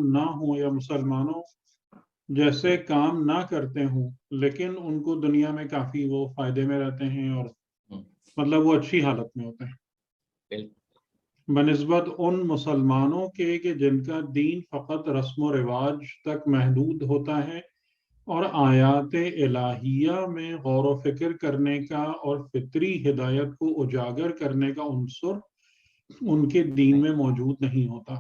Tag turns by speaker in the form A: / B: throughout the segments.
A: نہ ہوں یا مسلمانوں جیسے کام نہ کرتے ہوں لیکن ان کو دنیا میں کافی وہ فائدے میں رہتے ہیں اور مطلب وہ اچھی حالت میں ہوتے ہیں بنسبت ان مسلمانوں کے کہ جن کا دین فقط رسم و رواج تک محدود ہوتا ہے اور آیات الہیہ میں غور و فکر کرنے کا اور فطری ہدایت کو اجاگر کرنے کا عنصر ان کے دین میں موجود نہیں ہوتا.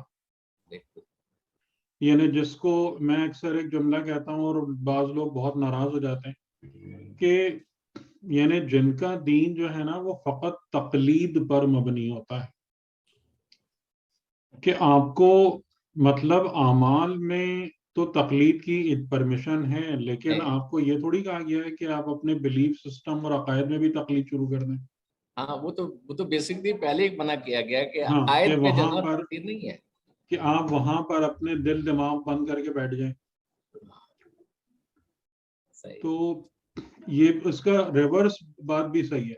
A: یعنی جس کو میں اکثر ایک جملہ کہتا ہوں اور بعض لوگ بہت ناراض ہو جاتے ہیں کہ یعنی جن کا دین جو ہے نا وہ فقط تقلید پر مبنی ہوتا ہے کہ آپ کو مطلب اعمال میں تو تقلید کی پرمیشن ہے لیکن آپ کو یہ تھوڑی کہا گیا ہے کہ آپ اپنے بلیف سسٹم اور عقائد میں بھی تقلید شروع کر دیں.
B: ہاں وہ تو بیسکلی پہلے ہی منع کیا گیا کہ
A: ہاں
B: آیت میں
A: وہاں
B: جنت
A: پر
B: تقلید نہیں ہے
A: کہ آپ وہاں پر اپنے دل دماغ بند کر کے بیٹھ جائیں. تو یہ اس کا ریورس بات بھی صحیح ہے.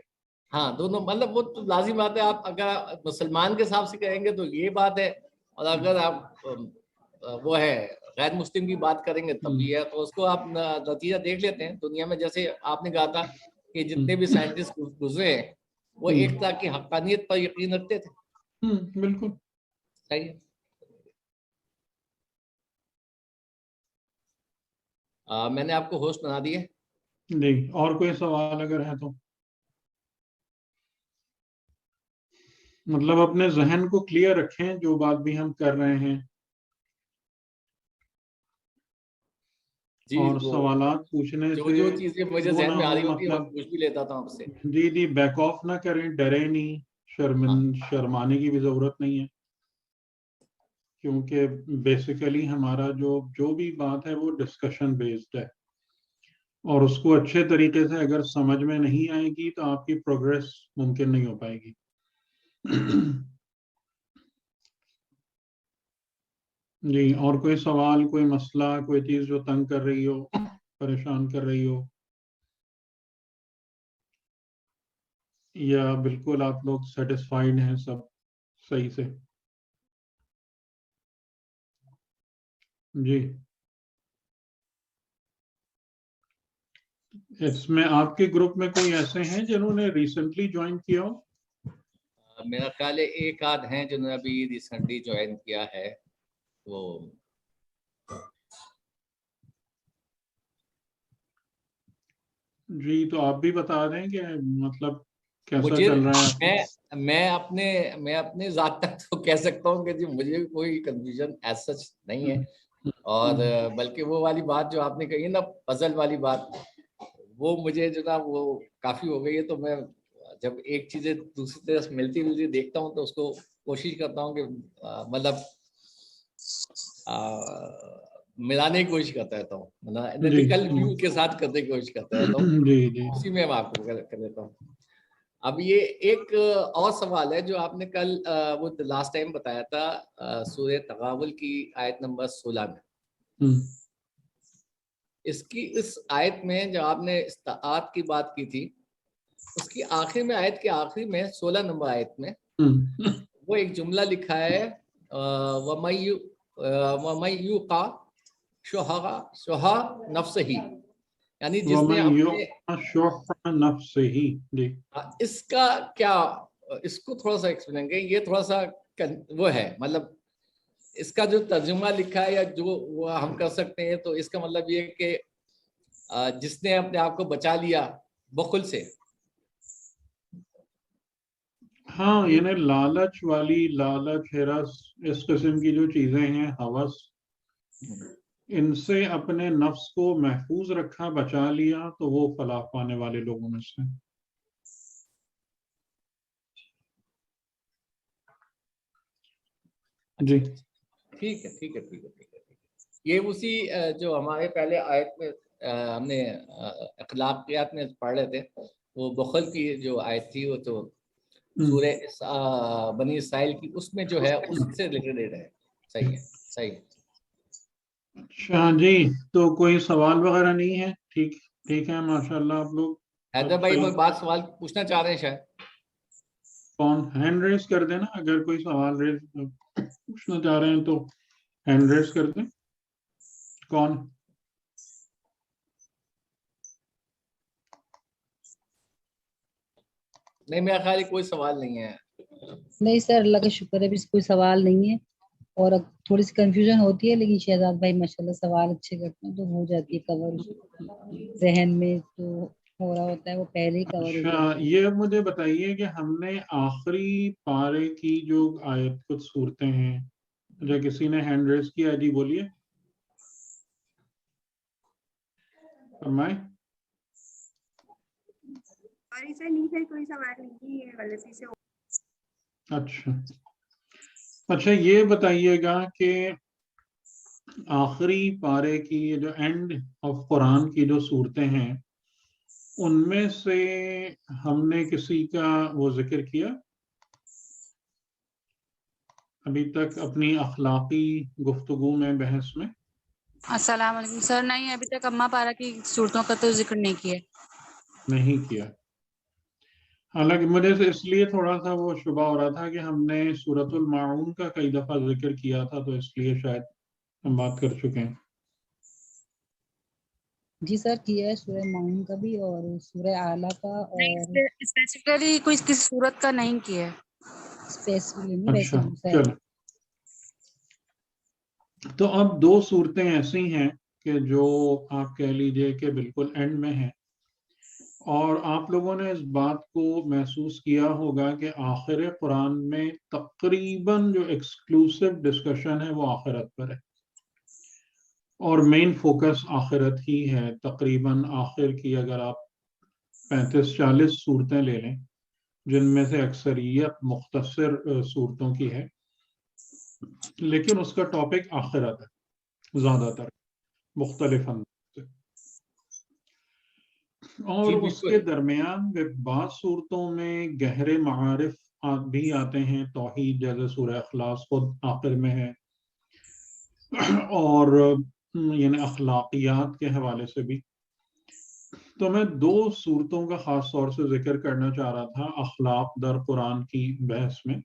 B: ہاں دونوں مطلب وہ تو لازم بات ہے. آپ اگر مسلمان کے حساب سے کہیں گے تو یہ بات ہے اور اگر آپ وہ ہے غیر مسلم کی بات کریں گے تب بھی ہے. تو اس کو آپ نتیجہ دیکھ لیتے ہیں دنیا میں. جیسے آپ نے کہا تھا کہ جتنے بھی سائنٹسٹ گزرے ہیں وہ ایک طرح کی حقانیت پر یقین رکھتے تھے.
A: بالکل
B: صحیح ہے. میں نے آپ کو ہوسٹ بنا دیا.
A: نہیں اور کوئی سوال اگر ہے تو مطلب اپنے ذہن کو کلیئر رکھیں جو بات بھی ہم کر رہے ہیں اور سوالات پوچھنے سے
B: جو چیزیں مجھے
A: وہ
B: ذہن
A: نہ
B: میں آ رہی
A: ہو
B: ہوتی ہے
A: مطلب
B: وہ پوچھ بھی لیتا تھا آپ سے.
A: جی بیک آف نہ کریں, ڈرے نہیں, شرمانے کی بھی ضرورت نہیں ہے کیونکہ بیسیکلی ہمارا جو بھی بات ہے وہ ڈسکشن بیسڈ ہے اور اس کو اچھے طریقے سے اگر سمجھ میں نہیں آئے گی تو آپ کی پروگریس ممکن نہیں ہو پائے گی. جی اور کوئی سوال, کوئی مسئلہ, کوئی چیز جو تنگ کر رہی ہو, پریشان کر رہی ہو, یا بالکل آپ لوگ سیٹسفائیڈ ہیں سب صحیح سے؟ جی اس میں آپ کے گروپ میں کوئی ایسے ہیں جنہوں نے ریسنٹلی جوائن کیا ہو؟
B: میرا خیال ہے ایک آدھ ہیں جنہوں نے ابھی ریسنٹلی جوائن کیا ہے. وہ
A: جی تو آپ بھی بتا دیں کہ مطلب کیسا چل رہا ہے.
B: میں اپنے ذات تک تو کہہ سکتا ہوں کہ جی مجھے کوئی کنفیوژن ایز سچ نہیں ہے. اور بلکہ وہ والی بات جو آپ نے کہی نا پزل والی بات, وہ مجھے جو نا وہ کافی ہو گئی ہے. تو میں جب ایک چیزیں دوسری طرح ملتی دیکھتا ہوں تو اس کو کوشش کرتا ہوں کہ مطلب ملانے کی کوشش کرتا رہتا ہوں, انالیٹیکل ویو کے ساتھ کرنے کی کوشش کرتا رہتا ہوں. اسی میں آپ کو کر لیتا ہوں. اب یہ ایک اور سوال ہے جو آپ نے کل وہ لاسٹ ٹائم بتایا تھا سورہ تغابن کی آیت نمبر 16 میں. اس آیت میں جو آپ نے استطاعت کی بات کی تھی اس کی آخر میں, آیت کے آخری میں 16 نمبر آیت میں وہ ایک جملہ لکھا ہے وَمَن یُوقَ شُحَّ نَفْسِهِ, یعنی جس نے اس کا کیا, اس کو تھوڑا سا ایکسپلین کریں. یہ تھوڑا سا وہ ہے مطلب اس کا جو ترجمہ لکھا ہے یا جو وہ ہم کر سکتے ہیں تو اس کا مطلب یہ کہ جس نے اپنے آپ کو بچا لیا بخل سے.
A: ہاں یعنی لالچ ہرس اس قسم کی جو چیزیں ہیں, ہوس, ان سے اپنے نفس کو محفوظ رکھا, بچا لیا تو وہ فلاح پانے والے لوگوں میں سے. جی
B: ٹھیک ہے. یہ اسی جو ہمارے پہلے آیت میں ہم نے اخلاقیات میں پڑھ رہے تھے, وہ بخل کی جو آیت تھی وہ تو سورہ بنی اسرائیل کی, اس میں جو ہے اس سے ریلیٹڈ ہے. صحیح ہے.
A: اچھا جی, تو کوئی سوال وغیرہ نہیں ہے؟ ٹھیک ہے, ماشاءاللہ. آپ لوگ
B: حیدر بھائی کوئی بات سوال پوچھنا چاہ رہے ہیں شاید.
A: کون ہینڈ ریز کر دینا اگر کوئی سوال پوچھنا چاہ رہے ہیں تو ہینڈ ریز کر دیں. کون؟
B: نہیں میرا خیال کوئی سوال نہیں ہے.
C: نہیں سر اللہ کا شکر ہے بھی کوئی سوال نہیں ہے. اور تھوڑی سی کنفیوژن ہوتی ہے لیکن شہزاد بھائی ماشاءاللہ سوال اچھے کرتے ہیں تو ہو جاتی ہے کور ذہن میں جو ہو رہا ہوتا ہے وہ پہلے ہی کور ہو
A: اچھا
C: جاتا ہے.
A: یہ مجھے بتائیے کہ ہم نے آخری پارے کی جو آیت کچھ صورتیں ہیں جو کسی نے ہینڈ ریز کیا جی بولیے فرمائیں.
D: کوئی سوال نہیں غلطی سے.
A: اچھا یہ بتائیے گا کہ آخری پارے کی جو اینڈ آف قرآن کی جو صورتیں ہیں ان میں سے ہم نے کسی کا وہ ذکر کیا ابھی تک اپنی اخلاقی گفتگو میں بحث میں؟
E: السلام علیکم سر. نہیں ابھی تک اما پارا کی صورتوں کا تو ذکر نہیں کیا.
A: حالانکہ مجھے اس لیے تھوڑا سا وہ شبہ ہو رہا تھا کہ ہم نے سورۃ الماعون کا کئی دفعہ ذکر کیا تھا تو اس لیے شاید ہم بات کر چکے ہیں.
C: جی سر کیا ہے سورہ معون کا بھی اور سورہ اعلیٰ کا اور
E: اسپیسیفکلی کوئی کسی صورت کا نہیں کیا ہے.
C: اسپیسیفکلی نہیں ویسے
A: اچھا
C: دوسرا ہے.
A: چلو تو اب دو صورتیں ایسی ہیں کہ جو آپ کہہ لیجئے کہ بالکل اینڈ میں ہیں اور آپ لوگوں نے اس بات کو محسوس کیا ہوگا کہ آخر قرآن میں تقریباً جو ایکسکلوسیو ڈسکشن ہے وہ آخرت پر ہے اور مین فوکس آخرت ہی ہے. تقریباً آخر کی اگر آپ 35-40 صورتیں لے لیں جن میں سے اکثریت مختصر صورتوں کی ہے لیکن اس کا ٹاپک آخرت ہے زیادہ تر مختلف انداز سے. اور اس کے درمیان بعض صورتوں میں گہرے معارف بھی آتے ہیں. توحید جیسے سورہ اخلاص خود آخر میں ہے اور یعنی اخلاقیات کے حوالے سے بھی. تو میں دو صورتوں کا خاص طور سے ذکر کرنا چاہ رہا تھا اخلاق در قرآن کی بحث میں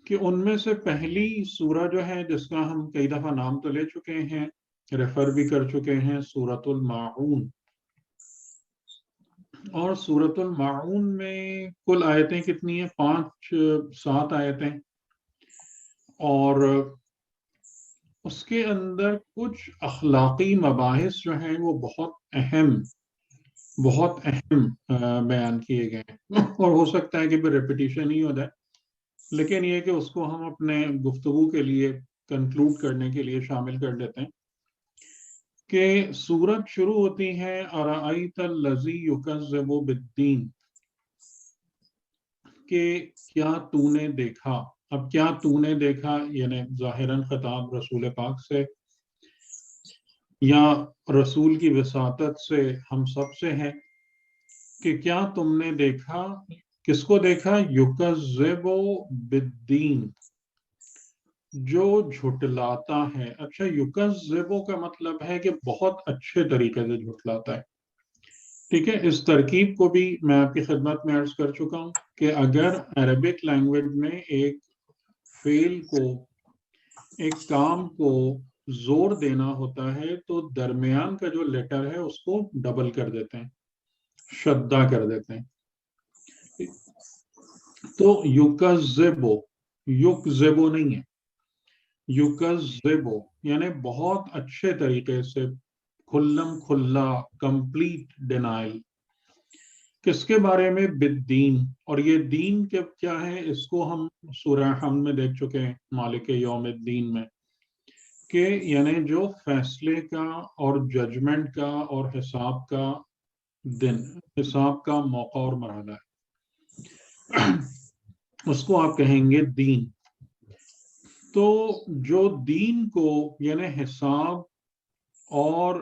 A: کہ ان میں سے پہلی سورہ جو ہے جس کا ہم کئی دفعہ نام تو لے چکے ہیں ریفر بھی کر چکے ہیں سورۃ الماعون. اور سورۃ الماعون میں کل آیتیں کتنی ہیں 5-7 آیتیں اور اس کے اندر کچھ اخلاقی مباحث جو ہیں وہ بہت اہم بیان کیے گئے ہیں اور ہو سکتا ہے کہ پھر ریپیٹیشن ہی ہو جائے لیکن یہ کہ اس کو ہم اپنے گفتگو کے لیے کنکلوڈ کرنے کے لیے شامل کر لیتے ہیں کہ سورت شروع ہوتی ہے ارأیت الذی یکذب بالدین کہ کیا تو نے دیکھا. اب کیا تو نے دیکھا یعنی ظاہراً خطاب رسول پاک سے یا رسول کی وساطت سے ہم سب سے ہے کہ کیا تم نے دیکھا. کس کو دیکھا؟ یکذب بالدین جو جھٹلاتا ہے. اچھا یکذب کا مطلب ہے کہ بہت اچھے طریقے سے جھٹلاتا ہے. ٹھیک ہے اس ترکیب کو بھی میں آپ کی خدمت میں عرض کر چکا ہوں کہ اگر عربک لینگویج میں ایک فعل کو ایک کام کو زور دینا ہوتا ہے تو درمیان کا جو لیٹر ہے اس کو ڈبل کر دیتے ہیں شدہ کر دیتے ہیں. تو یکذبو یکذبو نہیں ہے یکذبو یعنی بہت اچھے طریقے سے کھلم کھلا کمپلیٹ ڈینائل. کس کے بارے میں؟ بالدین. اور یہ دین کیا ہے اس کو ہم سورہ حمد میں دیکھ چکے ہیں مالک یوم الدین میں کہ یعنی جو فیصلے کا اور ججمنٹ کا اور حساب کا دن حساب کا موقع اور مرحلہ ہے اس کو آپ کہیں گے دین. تو جو دین کو یعنی حساب اور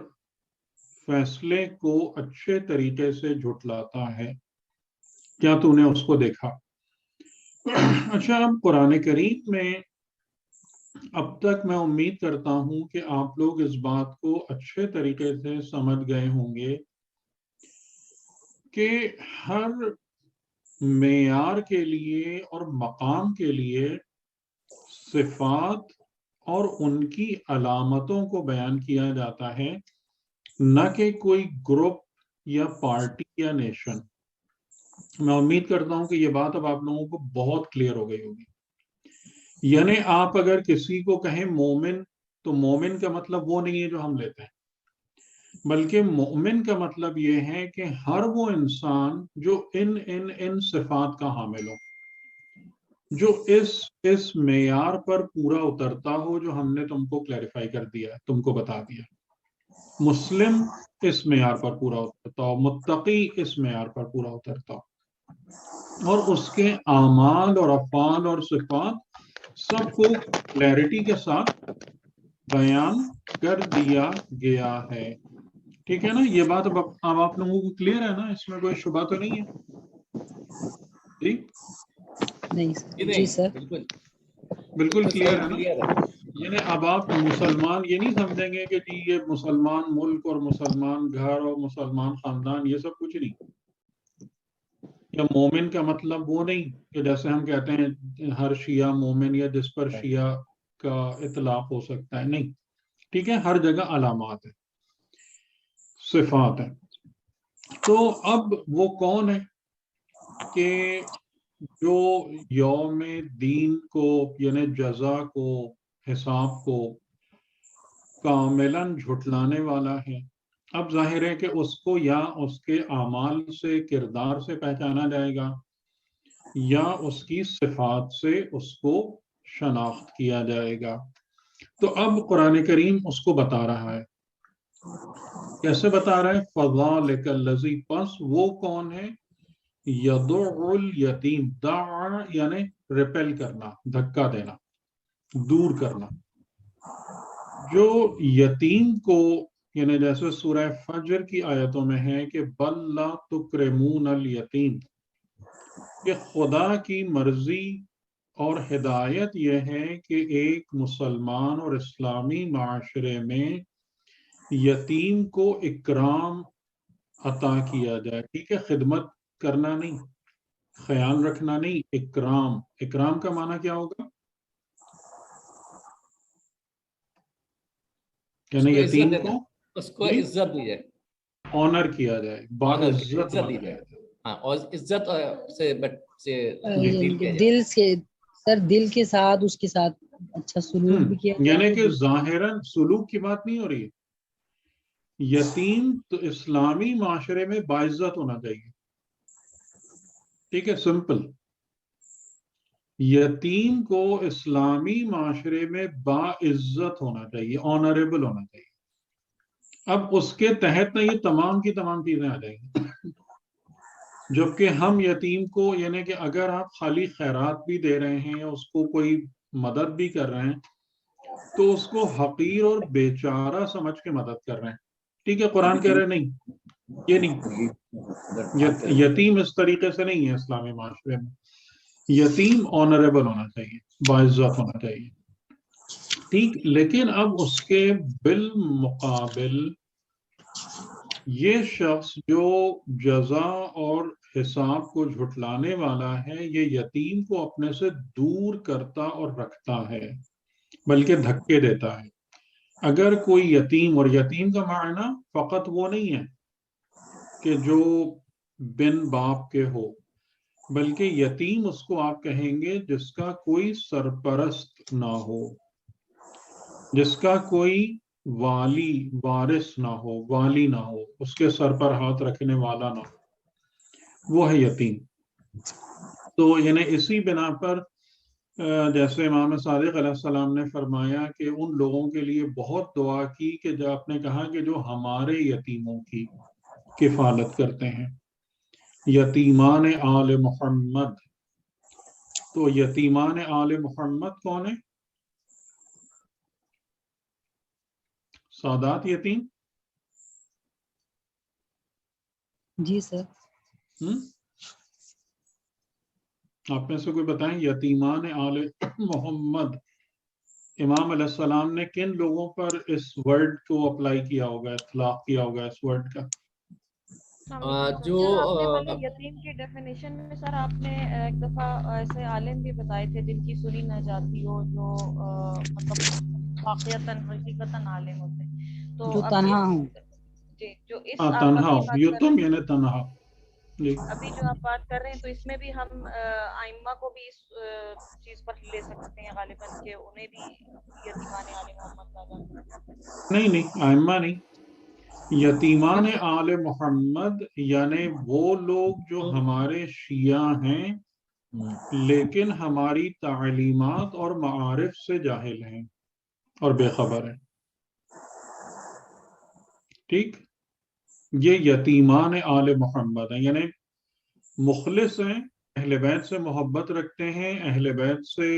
A: فیصلے کو اچھے طریقے سے جھٹلاتا ہے کیا تو نے اس کو دیکھا. اچھا اب قرآن کریم میں اب تک میں امید کرتا ہوں کہ آپ لوگ اس بات کو اچھے طریقے سے سمجھ گئے ہوں گے کہ ہر معیار کے لیے اور مقام کے لیے صفات اور ان کی علامتوں کو بیان کیا جاتا ہے، نہ کہ کوئی گروپ یا پارٹی یا نیشن۔ میں امید کرتا ہوں کہ یہ بات اب آپ لوگوں کو بہت کلیئر ہو گئی ہوگی۔ یعنی آپ اگر کسی کو کہیں مومن، تو مومن کا مطلب وہ نہیں ہے جو ہم لیتے ہیں، بلکہ مومن کا مطلب یہ ہے کہ ہر وہ انسان جو ان صفات کا حامل ہو، جو اس معیار پر پورا اترتا ہو جو ہم نے تم کو کلیریفائی کر دیا، تم کو بتا دیا۔ مسلم اس معیار پر پورا اترتا ہو، متقی اس معیار پر پورا اترتا ہو، اور اس کے اعمال اور افعال اور صفات سب کو کلیئرٹی کے ساتھ بیان کر دیا گیا ہے۔ ٹھیک ہے نا؟ یہ بات اب آپ لوگوں کو کلیئر ہے نا؟ اس میں کوئی شبہ تو نہیں ہے؟ جی
C: نہیں سر، جی سر،
A: بالکل کلیئر ہے نا؟ یعنی اب آپ مسلمان یہ نہیں سمجھیں گے کہ جی یہ مسلمان ملک اور مسلمان گھر اور مسلمان خاندان، یہ سب کچھ نہیں۔ یا مومن کا مطلب وہ نہیں کہ جیسے ہم کہتے ہیں ہر شیعہ مومن، یا جس پر شیعہ کا اطلاق ہو سکتا ہے، نہیں۔ ٹھیک ہے؟ ہر جگہ علامات ہیں، صفات ہیں۔ تو اب وہ کون ہے کہ جو یوم دین کو، یعنی جزا کو، حساب کو کاملاً جھٹلانے والا ہے؟ اب ظاہر ہے کہ اس کو یا اس کے اعمال سے، کردار سے پہچانا جائے گا، یا اس کی صفات سے اس کو شناخت کیا جائے گا۔ تو اب قرآن کریم اس کو بتا رہا ہے۔ کیسے بتا رہا ہے؟ فَذَلِكَ الَّذِي، پس وہ کون ہے؟ یدع الیتیم، دع یعنی ریپیل کرنا، دھکا دینا، دور کرنا۔ جو یتیم کو، یعنی جیسے سورہ فجر کی آیتوں میں ہے کہ بل لا تکرمون الیتیم، کہ خدا کی مرضی اور ہدایت یہ ہے کہ ایک مسلمان اور اسلامی معاشرے میں یتیم کو اکرام عطا کیا جائے۔ ٹھیک ہے؟ خدمت کرنا نہیں، خیال رکھنا نہیں، اکرام۔ اکرام کا معنی کیا ہوگا؟ یعنی یتیم کو
B: اس کو عزت دی جائے،
A: آنر کیا جائے، باعزت
B: دی جائے، ہاں، اور عزت سے
C: دل سے سر، دل کے ساتھ اس کے ساتھ اچھا سلوک بھی کیا جائے۔
A: یعنی کہ ظاہراً سلوک کی بات نہیں ہو رہی ہے۔ یتیم تو اسلامی معاشرے میں باعزت ہونا چاہیے۔ ٹھیک ہے؟ سمپل، یتیم کو اسلامی معاشرے میں باعزت ہونا چاہیے، آنریبل ہونا چاہیے۔ اب اس کے تحت نہ یہ تمام کی تمام چیزیں آ جائیں گی۔ جبکہ ہم یتیم کو، یعنی کہ اگر آپ خالی خیرات بھی دے رہے ہیں یا اس کو کوئی مدد بھی کر رہے ہیں، تو اس کو حقیر اور بیچارہ سمجھ کے مدد کر رہے ہیں۔ ٹھیک ہے؟ قرآن کہہ رہے نہیں، یہ نہیں، یتیم اس طریقے سے نہیں ہے اسلامی معاشرے میں۔ یتیم آنریبل ہونا چاہیے، باعزت ہونا چاہیے۔ ٹھیک، لیکن اب اس کے بالمقابل یہ شخص جو جزا اور حساب کو جھٹلانے والا ہے، یہ یتیم کو اپنے سے دور کرتا اور رکھتا ہے، بلکہ دھکے دیتا ہے۔ اگر کوئی یتیم، اور یتیم کا معنی فقط وہ نہیں ہے کہ جو بن باپ کے ہو، بلکہ یتیم اس کو آپ کہیں گے جس کا کوئی سرپرست نہ ہو، جس کا کوئی والی، وارث نہ ہو، والی نہ ہو، اس کے سر پر ہاتھ رکھنے والا نہ ہو، وہ ہے یتیم۔ تو یعنی اسی بنا پر جیسے امام صادق علیہ السلام نے فرمایا کہ ان لوگوں کے لیے بہت دعا کی کہ جو آپ نے کہا کہ جو ہمارے یتیموں کی کفالت کرتے ہیں، یتیمان آل محمد۔ تو یتیمان آل محمد کون ہے؟ سادات یتیم؟
C: جی سر،
A: آپ میں سے کوئی بتائیں، یتیمان آل محمد امام علیہ السلام نے کن لوگوں پر اس ورڈ کو اپلائی کیا ہوگا، اطلاق کیا ہوگا اس ورڈ کا؟
B: جو
F: سر آپ نے یتیم کی ڈیفینیشن میں سر آپ نے ایک دفعہ ایسے عالم بھی بتائے تھے جن کی سنی نہ جاتی ہو، جو مطلب واقعتاً حقیقتاً عالم ہوتے ہیں، تو
C: جو
F: اب
C: تنہا ہوں.
F: جی جو اس
A: ہاں
F: آپ
A: تنہا
F: ابھی
A: ہو،
F: بات کر
A: یتم
F: رہے
A: یعنی تنہا. جی
F: ہیں، ابھی جو آپ بات کر رہے ہیں تو اس میں بھی ہم ائمہ کو بھی اس چیز پر لے سکتے ہیں غالباً کہ انہیں بھی یتیمان آل محمد کہا جاتا ہے.
A: نہیں ائمہ نہیں، یتیمان آل محمد یعنی وہ لوگ جو ہمارے شیعہ ہیں لیکن ہماری تعلیمات اور معارف سے جاہل ہیں اور بے خبر ہیں. ٹھیک، یہ یتیمان آل محمد ہیں، یعنی مخلص ہیں، اہل بیت سے محبت رکھتے ہیں، اہل بیت سے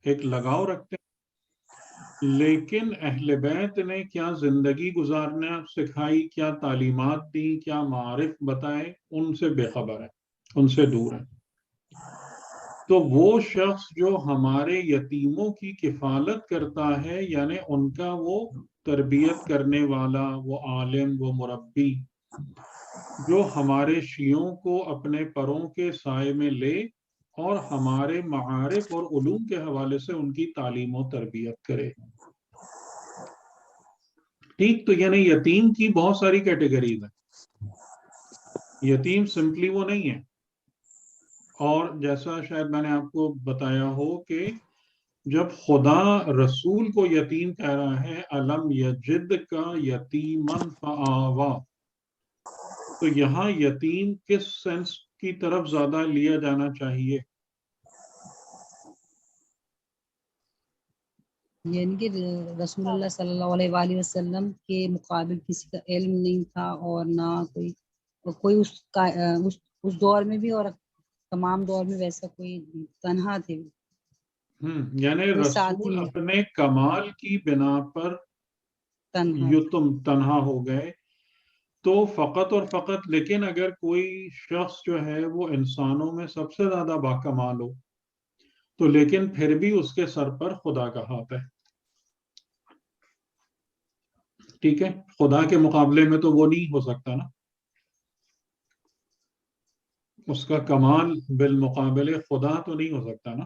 A: ایک لگاؤ رکھتے ہیں، لیکن اہل بیت نے کیا زندگی گزارنا سکھائی، کیا تعلیمات دی، کیا معارف بتائے، ان سے بے خبر ہے، ان سے دور ہے. تو وہ شخص جو ہمارے یتیموں کی کفالت کرتا ہے، یعنی ان کا وہ تربیت کرنے والا، وہ عالم، وہ مربی، جو ہمارے شیعوں کو اپنے پروں کے سائے میں لے اور ہمارے معارف اور علوم کے حوالے سے ان کی تعلیم و تربیت کرے. ٹھیک، تو یعنی یتیم کی بہت ساری کیٹیگریز ہیں، یتیم سمپلی وہ نہیں ہے. اور جیسا شاید میں نے آپ کو بتایا ہو کہ جب خدا رسول کو یتیم کہہ رہا ہے الم یجد کا یتیمن فآوا، تو یہاں یتیم کس سینس کی طرف زیادہ لیا جانا چاہیے؟
C: یعنی کہ رسول اللہ صلی اللہ علیہ وآلہ وسلم کے مقابل کسی کا علم نہیں تھا، اور نہ کوئی اس دور میں بھی اور تمام دور میں ویسا کوئی تنہا تھے.
A: یعنی
C: کوئی
A: رسول
C: ساتھی
A: اپنے کمال کی بنا پر
C: تنہا
A: یتم تنہا ہو گئے. تو فقط اور فقط، لیکن اگر کوئی شخص جو ہے وہ انسانوں میں سب سے زیادہ باکمال ہو تو لیکن پھر بھی اس کے سر پر خدا کا ہاتھ ہے. ٹھیک ہے، خدا کے مقابلے میں تو وہ نہیں ہو سکتا نا، اس کا کمال بالمقابلے خدا تو نہیں ہو سکتا نا.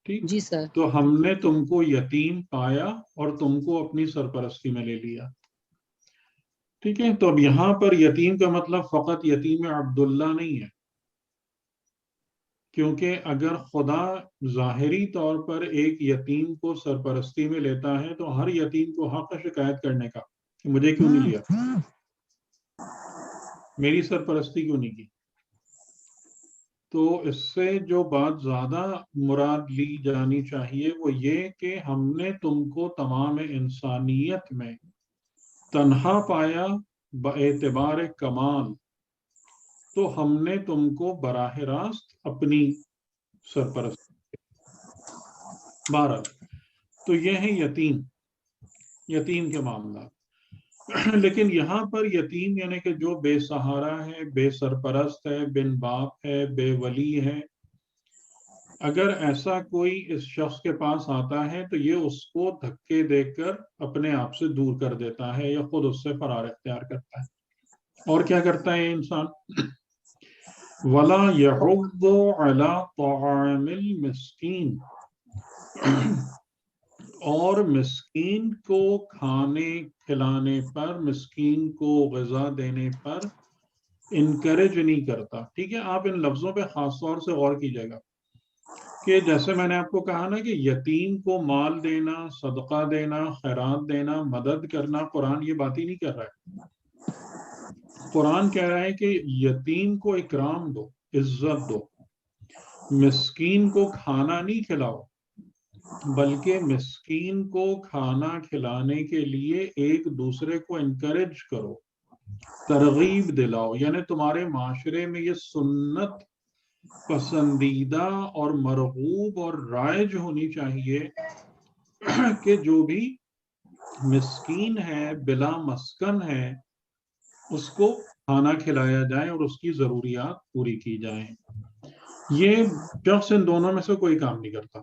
A: ٹھیک،
C: جی سر.
A: تو ہم نے تم کو یتیم پایا اور تم کو اپنی سرپرستی میں لے لیا. ٹھیک ہے، تو اب یہاں پر یتیم کا مطلب فقط یتیم عبداللہ نہیں ہے، کیونکہ اگر خدا ظاہری طور پر ایک یتیم کو سرپرستی میں لیتا ہے تو ہر یتیم کو حق شکایت کرنے کا کہ مجھے کیوں نہیں لیا، میری سرپرستی کیوں نہیں کی. تو اس سے جو بات زیادہ مراد لی جانی چاہیے وہ یہ کہ ہم نے تم کو تمام انسانیت میں تنہا پایا باعتبار کمال، تو ہم نے تم کو براہ راست اپنی سرپرستی. بہرحال تو یہ ہے یتیم کے معاملات. لیکن یہاں پر یتیم یعنی کہ جو بے سہارا ہے، بے سرپرست ہے، بن باپ ہے، بے ولی ہے، اگر ایسا کوئی اس شخص کے پاس آتا ہے تو یہ اس کو دھکے دے کر اپنے آپ سے دور کر دیتا ہے یا خود اس سے فرار اختیار کرتا ہے. اور کیا کرتا ہے یہ انسان؟ وَلَا يَحُضُّ عَلَىٰ طَعَامِ الْمِسْكِينِ، اور مسکین کو کھانے کھلانے پر، مسکین کو غذا دینے پر انکریج نہیں کرتا. ٹھیک ہے، آپ ان لفظوں پہ خاص طور سے غور کیجیے گا کہ جیسے میں نے آپ کو کہا نا کہ یتیم کو مال دینا، صدقہ دینا، خیرات دینا، مدد کرنا، قرآن یہ بات ہی نہیں کر رہا ہے. قرآن کہہ رہا ہے کہ یتیم کو اکرام دو، عزت دو، مسکین کو کھانا نہیں کھلاؤ، بلکہ مسکین کو کھانا کھلانے کے لیے ایک دوسرے کو انکریج کرو، ترغیب دلاؤ. یعنی تمہارے معاشرے میں یہ سنت پسندیدہ اور مرغوب اور رائج ہونی چاہیے کہ جو بھی مسکین ہے، بلا مسکن ہے، اس کو کھانا کھلایا جائے اور اس کی ضروریات پوری کی جائیں. یہ شخص ان دونوں میں سے کوئی کام نہیں کرتا.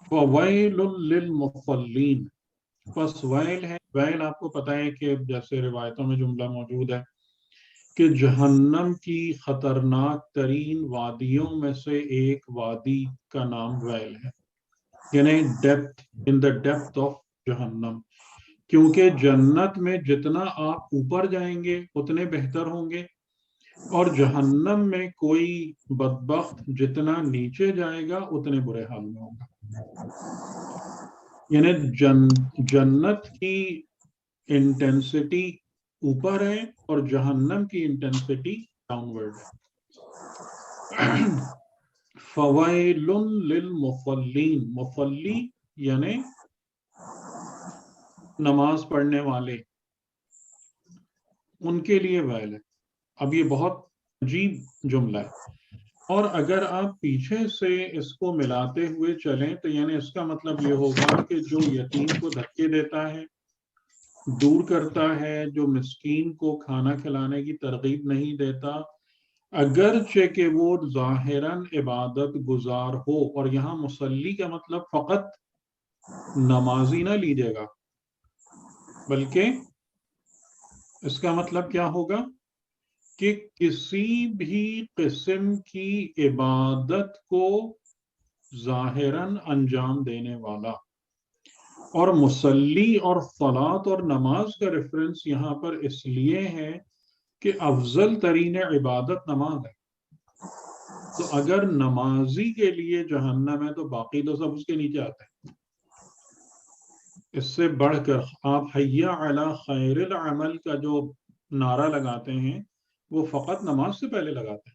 A: وَوَيْلٌ لِّلْمُصَلِّينَ، بس ویل ہے. ویل آپ کو پتہ ہے کہ جیسے روایتوں میں جملہ موجود ہے کہ جہنم کی خطرناک ترین وادیوں میں سے ایک وادی کا نام ویل ہے، یعنی depth, in the depth of جہنم. کیونکہ جنت میں جتنا آپ اوپر جائیں گے اتنے بہتر ہوں گے، اور جہنم میں کوئی بدبخت جتنا نیچے جائے گا اتنے برے حال میں ہوگا. یعنی جنت کی انٹینسٹی اوپر ہے اور جہنم کی انٹینسٹی ڈاؤن ورڈ ہے. فوائل للمصلین، مصلی یعنی نماز پڑھنے والے، ان کے لیے ویل ہے. اب یہ بہت عجیب جملہ ہے، اور اگر آپ پیچھے سے اس کو ملاتے ہوئے چلیں تو یعنی اس کا مطلب یہ ہوگا کہ جو یتیم کو دھکے دیتا ہے، دور کرتا ہے، جو مسکین کو کھانا کھلانے کی ترغیب نہیں دیتا، اگرچہ کہ وہ ظاہراً عبادت گزار ہو. اور یہاں مصلی کا مطلب فقط نمازی نہ لیجیے گا، بلکہ اس کا مطلب کیا ہوگا کہ کسی بھی قسم کی عبادت کو ظاہراً انجام دینے والا. اور مصلی اور صلاۃ اور نماز کا ریفرنس یہاں پر اس لیے ہے کہ افضل ترین عبادت نماز ہے. تو اگر نمازی کے لیے جہنم ہے تو باقی تو سب اس کے نیچے آتے ہیں. اس سے بڑھ کر آپ حی علی خیر العمل کا جو نعرہ لگاتے ہیں وہ فقط نماز سے پہلے لگاتے ہیں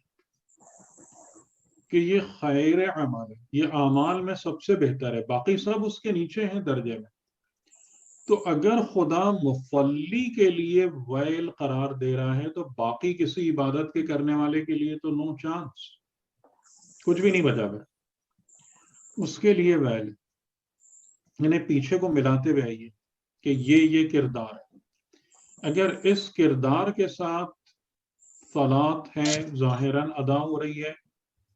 A: کہ یہ خیر عمل ہے، یہ اعمال میں سب سے بہتر ہے، باقی سب اس کے نیچے ہیں درجے میں. تو اگر خدا مصلی کے لیے ویل قرار دے رہا ہے تو باقی کسی عبادت کے کرنے والے کے لیے تو نو چانس، کچھ بھی نہیں بچا ہے. اس کے لیے ویل، یعنی پیچھے کو ملاتے ہوئے آئیے کہ یہ کردار ہے. اگر اس کردار کے ساتھ صلاۃ ہے ظاہراً ادا ہو رہی ہے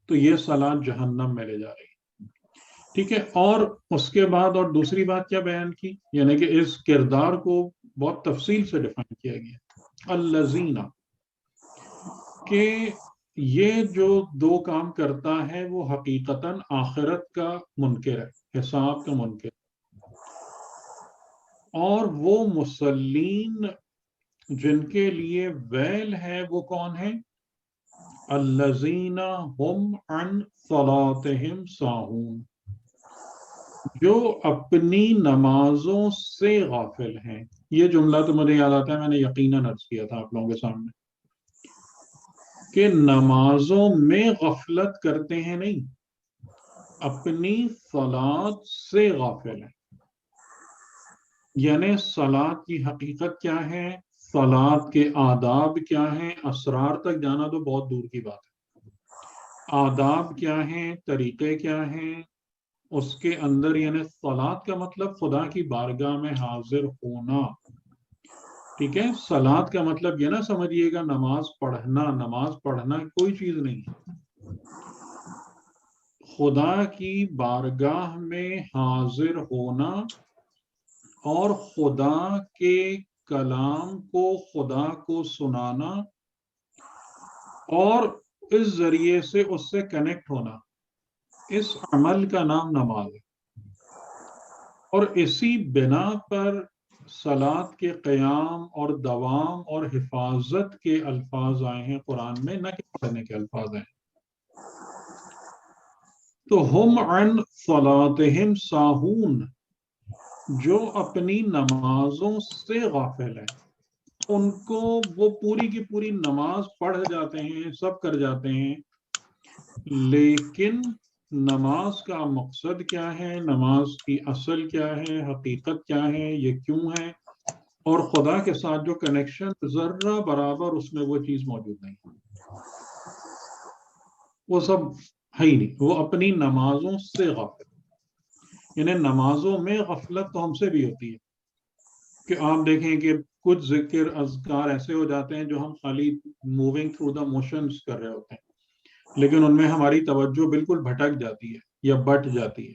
A: تو یہ صلاۃ جہنم میں لے جا رہی ہے. ٹھیک ہے. اور اس کے بعد اور دوسری بات کیا بیان کی، یعنی کہ اس کردار کو بہت تفصیل سے ڈیفائن کیا گیا، الذین، کہ یہ جو دو کام کرتا ہے وہ حقیقتاً آخرت کا منکر ہے، حساب کا منکر. اور وہ مصلین جن کے لیے ویل ہے وہ کون ہے؟ الذین هم عن صلاتهم ساہون، جو اپنی نمازوں سے غافل ہیں. یہ جملہ تو مجھے یاد آتا ہے، میں نے یقیناً عرض کیا تھا آپ لوگوں کے سامنے کہ نمازوں میں غفلت کرتے ہیں نہیں، اپنی صلاۃ سے غافل ہیں. یعنی صلاۃ کی حقیقت کیا ہے، صلاۃ کے آداب کیا ہیں، اسرار تک جانا تو بہت دور کی بات ہے. آداب کیا ہیں، طریقے کیا ہیں اس کے اندر، یعنی صلاۃ کا مطلب خدا کی بارگاہ میں حاضر ہونا. ٹھیک ہے. صلاۃ کا مطلب یہ نہ سمجھیے گا نماز پڑھنا، نماز پڑھنا کوئی چیز نہیں ہے. خدا کی بارگاہ میں حاضر ہونا اور خدا کے کلام کو خدا کو سنانا اور اس ذریعے سے اس سے کنیکٹ ہونا، اس عمل کا نام نماز ہے. اور اسی بنا پر صلاۃ کے قیام اور دوام اور حفاظت کے الفاظ آئے ہیں قرآن میں، نہ کہ پڑھنے کے الفاظ ہیں. تو ہم عن صلاتہم ساہون، جو اپنی نمازوں سے غافل ہیں، ان کو وہ پوری کی پوری نماز پڑھ جاتے ہیں، سب کر جاتے ہیں، لیکن نماز کا مقصد کیا ہے، نماز کی اصل کیا ہے، حقیقت کیا ہے، یہ کیوں ہے، اور خدا کے ساتھ جو کنیکشن ذرہ برابر اس میں وہ چیز موجود نہیں، وہ سب ہے ہی نہیں. وہ اپنی نمازوں سے غافل. یعنی نمازوں میں غفلت تو ہم سے بھی ہوتی ہے کہ آپ دیکھیں کہ کچھ ذکر اذکار ایسے ہو جاتے ہیں جو ہم خالی موونگ تھرو دا موشنز کر رہے ہوتے ہیں، لیکن ان میں ہماری توجہ بالکل بھٹک جاتی ہے یا بٹ جاتی ہے.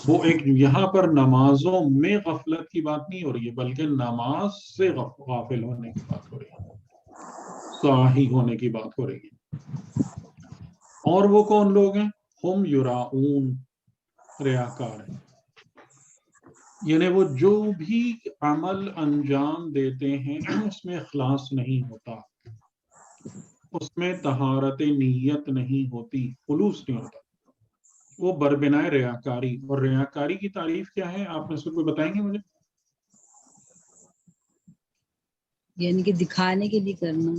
A: وہ ایک یہاں پر نمازوں میں غفلت کی بات نہیں ہو رہی ہے، بلکہ نماز سے غافل ہونے کی بات ہو رہی ہے، ساہی ہونے کی بات ہو رہی ہے۔ اور وہ کون لوگ ہیں؟ ہم یراؤن، ریاکار ہیں، یعنی وہ جو بھی عمل انجام دیتے ہیں اس میں اخلاص نہیں ہوتا، اس میں طہارت نیت نہیں ہوتی، خلوص نہیں ہوتا، وہ بربنائے ریاکاری۔ اور ریاکاری کی تعریف کیا ہے، آپ میں سے کوئی بتائیں گے مجھے؟
C: یعنی کہ دکھانے کے لیے کرنا۔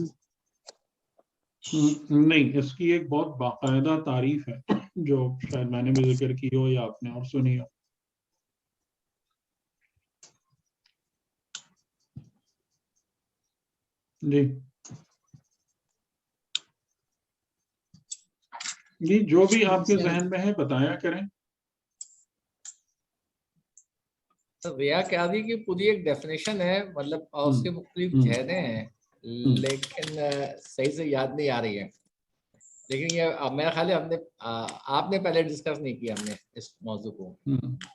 A: نہیں، اس کی ایک بہت باقاعدہ تعریف ہے جو شاید میں نے بھی ذکر کی ہو یا آپ نے اور سنی ہو۔ جی جو بھی آپ کے ذہن میں ہے بتایا کریں۔
B: ریاکاری کی پوری ایک ڈیفینیشن ہے، مطلب اور اس کے مختلف چہرے ہیں، لیکن صحیح سے یاد نہیں آ رہی ہے، لیکن یہ میرا خیال ہے آپ نے پہلے ڈسکس نہیں کیا ہم نے اس موضوع کو،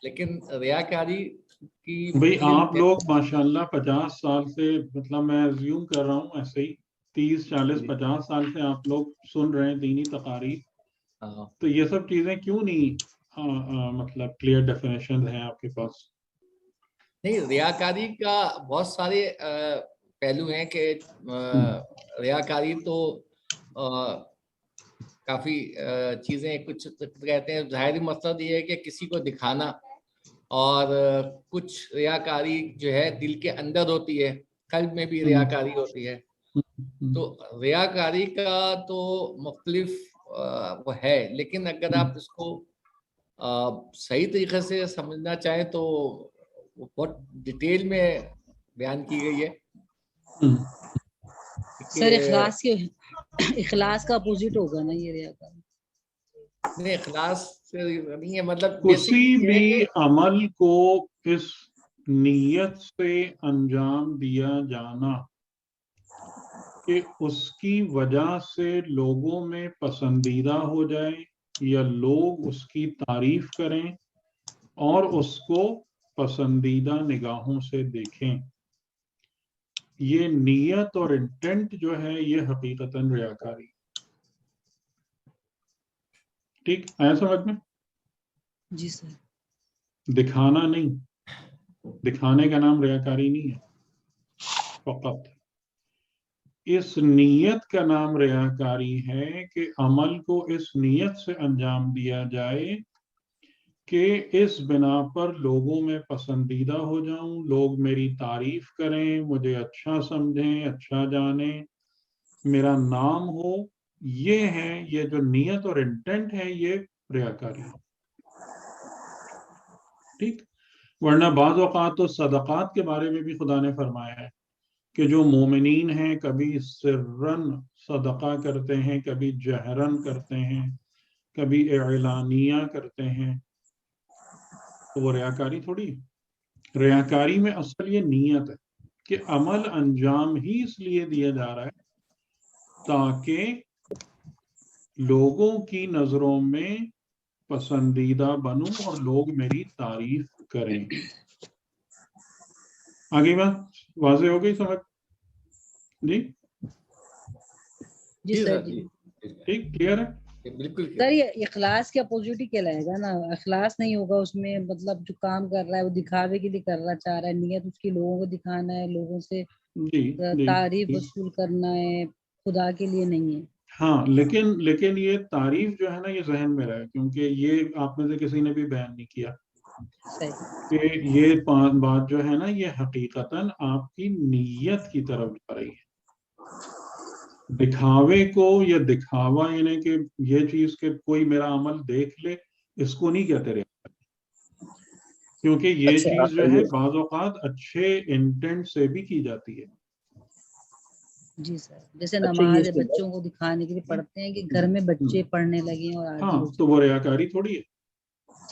B: لیکن ریاکاری کی
A: بھئی آپ لوگ ماشاءاللہ 50 سال سے، مطلب میں ازیوم کر رہا ہوں ایسے ہی 30 40 50 سال سے آپ لوگ سن رہے ہیں دینی تقاریر، تو یہ سب چیزیں کیوں نہیں مطلب کلیئر ڈیفینیشن ہیں آپ کے پاس؟
B: نہیں، ریاکاری کا بہت سارے پہلو ہیں کہ ریاکاری تو کافی چیزیں، کچھ کہتے ہیں ظاہری مقصد یہ ہے کہ کسی کو دکھانا، اور کچھ ریاکاری جو ہے دل کے اندر ہوتی ہے، قلب میں بھی ریاکاری ہوتی ہے۔ تو ریاکاری کا تو مختلف وہ ہے، لیکن اگر آپ اس کو صحیح طریقے سے سمجھنا چاہیں تو بہت ڈیٹیل میں بیان کی گئی ہے۔
C: سر اخلاص کا اپوزٹ ہوگا نا یہ ریاکاری؟
B: نہیں، اخلاص سے نہیں ہے، مطلب
A: کسی بھی عمل کو اس نیت سے انجام دیا جانا کہ اس کی وجہ سے لوگوں میں پسندیدہ ہو جائے یا لوگ اس کی تعریف کریں اور اس کو پسندیدہ نگاہوں سے دیکھیں، یہ نیت اور انٹینٹ جو ہے یہ حقیقتاً ریاکاری۔ ٹھیک ہے سمجھ میں؟
C: جی سر۔
A: دکھانا نہیں، دکھانے کا نام ریاکاری نہیں ہے، فقط اس نیت کا نام ریاکاری ہے کہ عمل کو اس نیت سے انجام دیا جائے کہ اس بنا پر لوگوں میں پسندیدہ ہو جاؤں، لوگ میری تعریف کریں، مجھے اچھا سمجھیں، اچھا جانیں، میرا نام ہو۔ یہ ہے، یہ جو نیت اور انٹینٹ ہے یہ ریاکاری ہے۔ ٹھیک، ورنہ بعض اوقات تو صدقات کے بارے میں بھی خدا نے فرمایا ہے کہ جو مومنین ہیں کبھی سرن صدقہ کرتے ہیں، کبھی جہرن کرتے ہیں، کبھی اعلانیہ کرتے ہیں، تو وہ ریاکاری تھوڑی ہے۔ ریاکاری میں اصل یہ نیت ہے کہ عمل انجام ہی اس لیے دیا جا رہا ہے تاکہ لوگوں کی نظروں میں پسندیدہ بنوں اور لوگ میری تعریف کریں۔ آگے بات واضح ہو گئی سمجھ؟
C: جی سر جی
A: ٹھیک، کلیئر ہے؟
B: بالکل
C: سر یہ اخلاص کے اپوزٹ ہی کہلائے گا نا، اخلاص نہیں ہوگا اس میں، مطلب جو کام کر رہا ہے وہ دکھاوے کے لیے کرنا چاہ رہا ہے، نیت اس کی لوگوں کو دکھانا ہے، لوگوں سے تعریف وصول کرنا ہے، خدا کے لیے نہیں ہے۔
A: ہاں، لیکن یہ تعریف جو ہے نا یہ ذہن میں رہے، کیونکہ یہ آپ میں سے کسی نے بھی بیان نہیں کیا کہ یہ بات جو ہے نا یہ حقیقتاً آپ کی نیت کی طرف جا رہی ہے۔ دکھاوے کو یا دکھاوا یعنی کہ یہ چیز کہ کوئی میرا عمل دیکھ لے، اس کو نہیں کہتے رہے، کیونکہ یہ چیز جو ہے بعض اوقات اچھے انٹینٹ سے بھی کی جاتی ہے۔
C: جی سر، جیسے نماز بچوں کو دکھانے کے لیے پڑھتے ہیں کہ گھر میں بچے پڑھنے لگے اور
A: ہاں، تو وہ ریاکاری تھوڑی ہے۔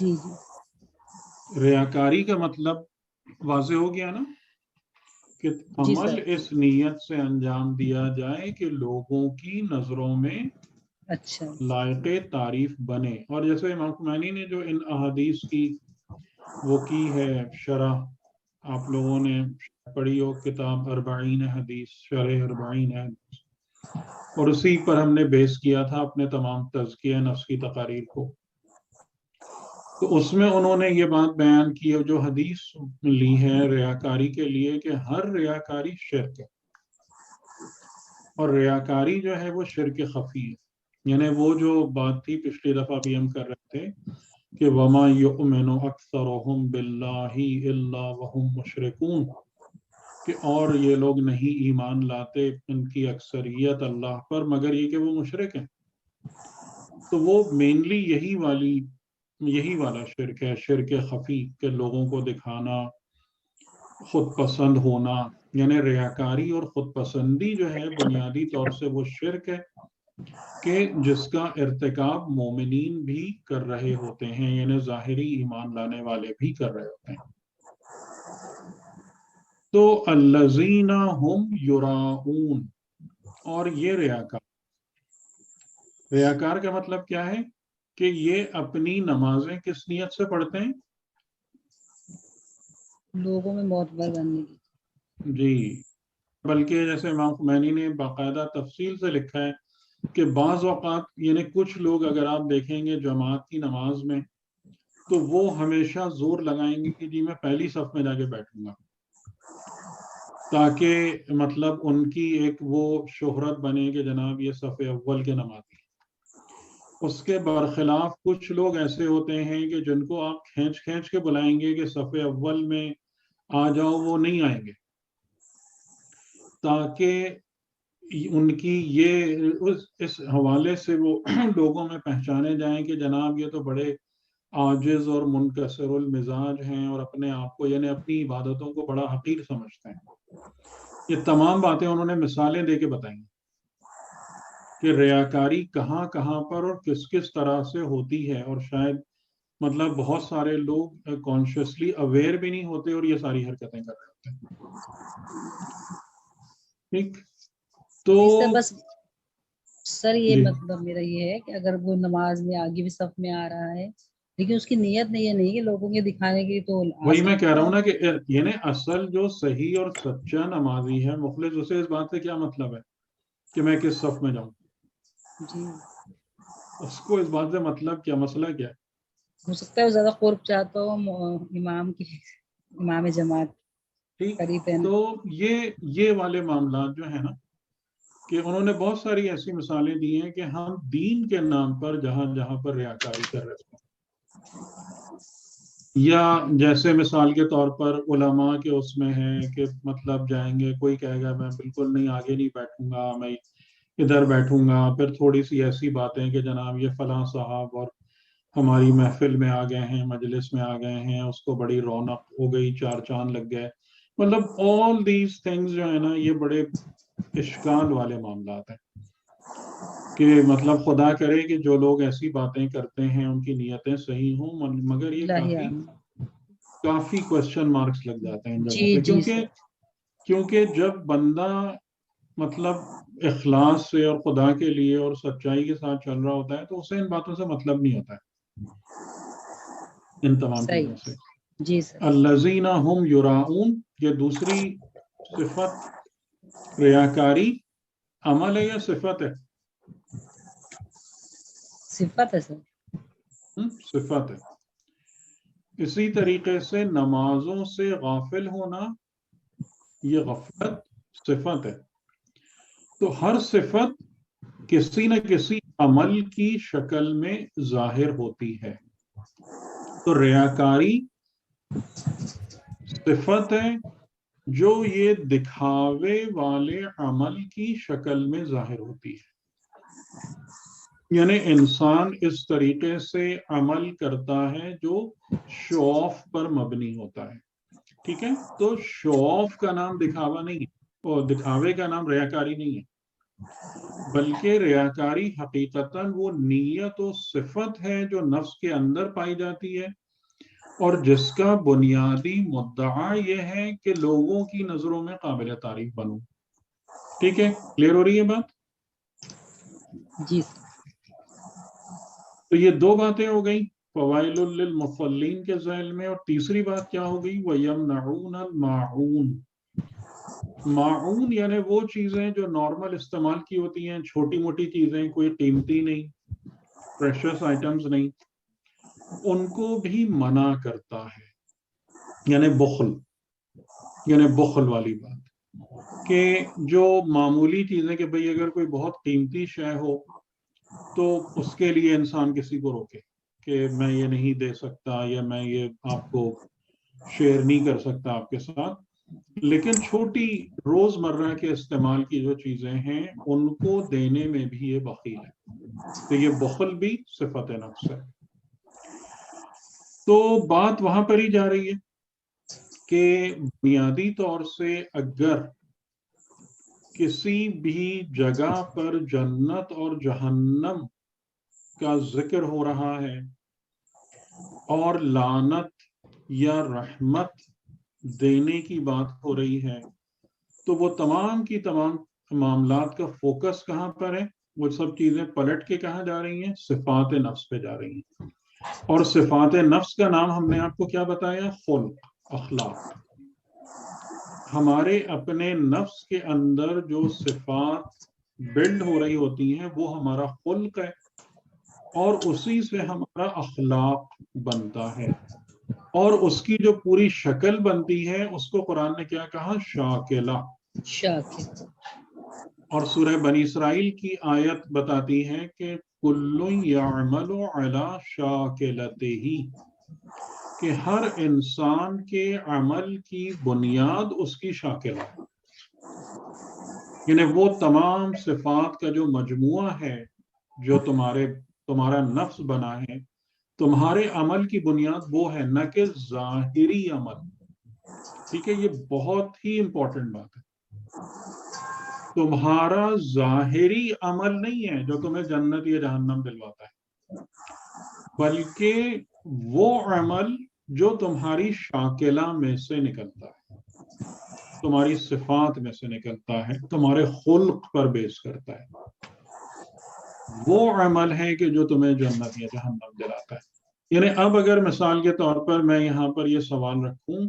C: جی جی،
A: ریاکاری کا مطلب واضح ہو گیا نا کہ عمل اس نیت سے انجام دیا جائے کہ لوگوں کی نظروں میں
C: اچھا
A: لائق تعریف بنے. اور جیسے امام خمینی نے جو ان احادیث کی وہ کی ہے شرح، آپ لوگوں نے پڑھی ہو کتاب اربعین حدیث، شرح اربعین حدیث، اور اسی پر ہم نے بیس کیا تھا اپنے تمام تزکیہ نفس کی تقاریر کو. تو اس میں انہوں نے یہ بات بیان کی ہے جو حدیث لی ہے ریاکاری کے لیے کہ ہر ریاکاری شرک ہے، اور ریاکاری جو ہے وہ شرک خفی ہے. یعنی وہ جو بات تھی پچھلی دفعہ بھی ہم کر رہے تھے کہ وما یؤمن اکثرهم باللہ الا وهم مشرکون، کہ اور یہ لوگ نہیں ایمان لاتے ان کی اکثریت اللہ پر مگر یہ کہ وہ مشرک ہیں. تو وہ مینلی یہی والا شرک ہے، شرک خفی، کہ لوگوں کو دکھانا، خود پسند ہونا. یعنی ریاکاری اور خود پسندی جو ہے بنیادی طور سے وہ شرک ہے کہ جس کا ارتکاب مومنین بھی کر رہے ہوتے ہیں، یعنی ظاہری ایمان لانے والے بھی کر رہے ہوتے ہیں. تو الذین ہم یراؤون، اور یہ ریاکار کا مطلب کیا ہے کہ یہ اپنی نمازیں کس نیت سے پڑھتے ہیں؟
C: لوگوں میں معتبر بننے کی.
A: جی، بلکہ جیسے امام خمینی نے باقاعدہ تفصیل سے لکھا ہے کہ بعض اوقات یعنی کچھ لوگ اگر آپ دیکھیں گے جماعت کی نماز میں تو وہ ہمیشہ زور لگائیں گے کہ جی میں پہلی صف میں جا کے بیٹھوں گا، تاکہ مطلب ان کی ایک وہ شہرت بنے کہ جناب یہ صف اول کے نمازی. اس کے برخلاف کچھ لوگ ایسے ہوتے ہیں کہ جن کو آپ کھینچ کھینچ کے بلائیں گے کہ صف اول میں آ جاؤ، وہ نہیں آئیں گے، تاکہ ان کی یہ اس حوالے سے وہ لوگوں میں پہچانے جائیں کہ جناب یہ تو بڑے عاجز اور منکسر المزاج ہیں اور اپنے آپ کو یعنی اپنی عبادتوں کو بڑا حقیر سمجھتے ہیں. یہ تمام باتیں انہوں نے مثالیں دے کے بتائیں کہ ریاکاری کہاں کہاں پر اور کس کس طرح سے ہوتی ہے، اور شاید مطلب بہت سارے لوگ کانشیسلی اویئر بھی نہیں ہوتے اور یہ ساری حرکتیں کر رہے ہوتے ہیں. ٹھیک، تو
C: بس سر یہ
A: جی.
C: مطلب میرا یہ ہے کہ اگر وہ نماز میں آگے بھی صف میں آ رہا ہے لیکن اس کی نیت نہیں ہے نہیں کہ لوگوں کے دکھانے کی، تو
A: وہی میں کہہ رہا ہوں نا کہ یعنی اصل جو صحیح اور سچا نمازی ہے مخلص، اسے اس بات سے کیا مطلب ہے کہ میں کس صف میں جاؤں؟
C: جی
A: اس کو اس بات سے مطلب کیا، مسئلہ کیا ہے؟
C: ہو سکتا ہے وہ زیادہ قرب چاہتا ہو امام جماعت
A: ٹھیک،
C: قریب ہے.
A: تو یہ والے معاملات جو ہیں نا کہ انہوں نے بہت ساری ایسی مثالیں دی ہیں کہ ہم دین کے نام پر جہاں پر ریاکاری کر رہے ہیں، یا جیسے مثال کے طور پر علماء کے اس میں ہے کہ مطلب جائیں گے، کوئی کہے گا میں بالکل نہیں آگے نہیں بیٹھوں گا، میں ادھر بیٹھوں گا، پھر تھوڑی سی ایسی باتیں کہ جناب یہ فلاں صاحب اور ہماری محفل میں آ گئے ہیں، مجلس میں آ گئے ہیں، اس کو بڑی رونق ہو گئی، چار چاند لگ گئے. مطلب all these things جو ہے نا یہ بڑے اشکال والے معاملات ہیں کہ مطلب خدا کرے کہ جو لوگ ایسی باتیں کرتے ہیں ان کی نیتیں صحیح ہوں، مگر یہ کافی کوشچن مارکس لگ جاتے ہیں ان جگہوں پہ، کیونکہ جب بندہ مطلب اخلاص سے اور خدا کے لیے اور سچائی کے ساتھ چل رہا ہوتا ہے تو اسے ان باتوں سے مطلب نہیں ہوتا ہے، ان تمام چیزوں سے.
C: جی سر.
A: الذین ہم یراؤون، یہ دوسری صفت ریاکاری عمل ہے یا صفت ہے؟
C: صفت ہے سر.
A: صفت ہے. اسی طریقے سے نمازوں سے غافل ہونا یہ غفلت صفت ہے. تو ہر صفت کسی نہ کسی عمل کی شکل میں ظاہر ہوتی ہے. تو ریاکاری صفت ہے جو یہ دکھاوے والے عمل کی شکل میں ظاہر ہوتی ہے. یعنی انسان اس طریقے سے عمل کرتا ہے جو شو آف پر مبنی ہوتا ہے. ٹھیک ہے، تو شو آف کا نام دکھاوا نہیں ہے اور دکھاوے کا نام ریاکاری نہیں ہے، بلکہ ریاکاری حقیقتاً وہ نیت و صفت ہے جو نفس کے اندر پائی جاتی ہے اور جس کا بنیادی مدعا یہ ہے کہ لوگوں کی نظروں میں قابل تعریف بنوں. ٹھیک ہے، کلیئر ہو رہی ہے بات؟
C: جی.
A: تو یہ دو باتیں ہو گئی فوائل للمصلین کے ذیل میں. اور تیسری بات کیا ہو گئی وَيَمْنَعُونَ الْمَاعُونَ. معون یعنی وہ چیزیں جو نارمل استعمال کی ہوتی ہیں، چھوٹی موٹی چیزیں، کوئی قیمتی نہیں، پریشس آئٹمز نہیں، ان کو بھی منع کرتا ہے. یعنی بخل والی بات کہ جو معمولی چیزیں کہ بھئی اگر کوئی بہت قیمتی شے ہو تو اس کے لیے انسان کسی کو روکے کہ میں یہ نہیں دے سکتا یا میں یہ آپ کو شیئر نہیں کر سکتا آپ کے ساتھ. لیکن چھوٹی روز مرہ کے استعمال کی جو چیزیں ہیں ان کو دینے میں بھی یہ بخیل ہے. تو یہ بخل بھی صفت نفس ہے. تو بات وہاں پر ہی جا رہی ہے کہ بنیادی طور سے اگر کسی بھی جگہ پر جنت اور جہنم کا ذکر ہو رہا ہے اور لعنت یا رحمت دینے کی بات ہو رہی ہے تو وہ تمام کی تمام معاملات کا فوکس کہاں پر ہے؟ وہ سب چیزیں پلٹ کے کہاں جا رہی ہیں؟ صفات نفس پہ جا رہی ہیں. اور صفات نفس کا نام ہم نے آپ کو کیا بتایا؟ خلق، اخلاق. ہمارے اپنے نفس کے اندر جو صفات بلڈ ہو رہی ہوتی ہیں وہ ہمارا خلق ہے اور اسی سے ہمارا اخلاق بنتا ہے. اور اس کی جو پوری شکل بنتی ہے اس کو قرآن نے کیا کہا؟ شاکلہ. اور سورہ بنی اسرائیل کی آیت بتاتی ہے کہ کل یعمل علی شاکلتہ، کہ ہر انسان کے عمل کی بنیاد اس کی شاکلہ، یعنی وہ تمام صفات کا جو مجموعہ ہے جو تمہارا نفس بنا ہے، تمہارے عمل کی بنیاد وہ ہے، نہ کہ ظاہری عمل. ٹھیک ہے، یہ بہت ہی امپورٹنٹ بات ہے. تمہارا ظاہری عمل نہیں ہے جو تمہیں جنت یا جہنم دلواتا ہے، بلکہ وہ عمل جو تمہاری شاکلہ میں سے نکلتا ہے، تمہاری صفات میں سے نکلتا ہے، تمہارے خلق پر بیس کرتا ہے، وہ عمل ہے کہ جو تمہیں جنت یا جہنم دلاتا ہے. یعنی اب اگر مثال کے طور پر میں یہاں پر یہ سوال رکھوں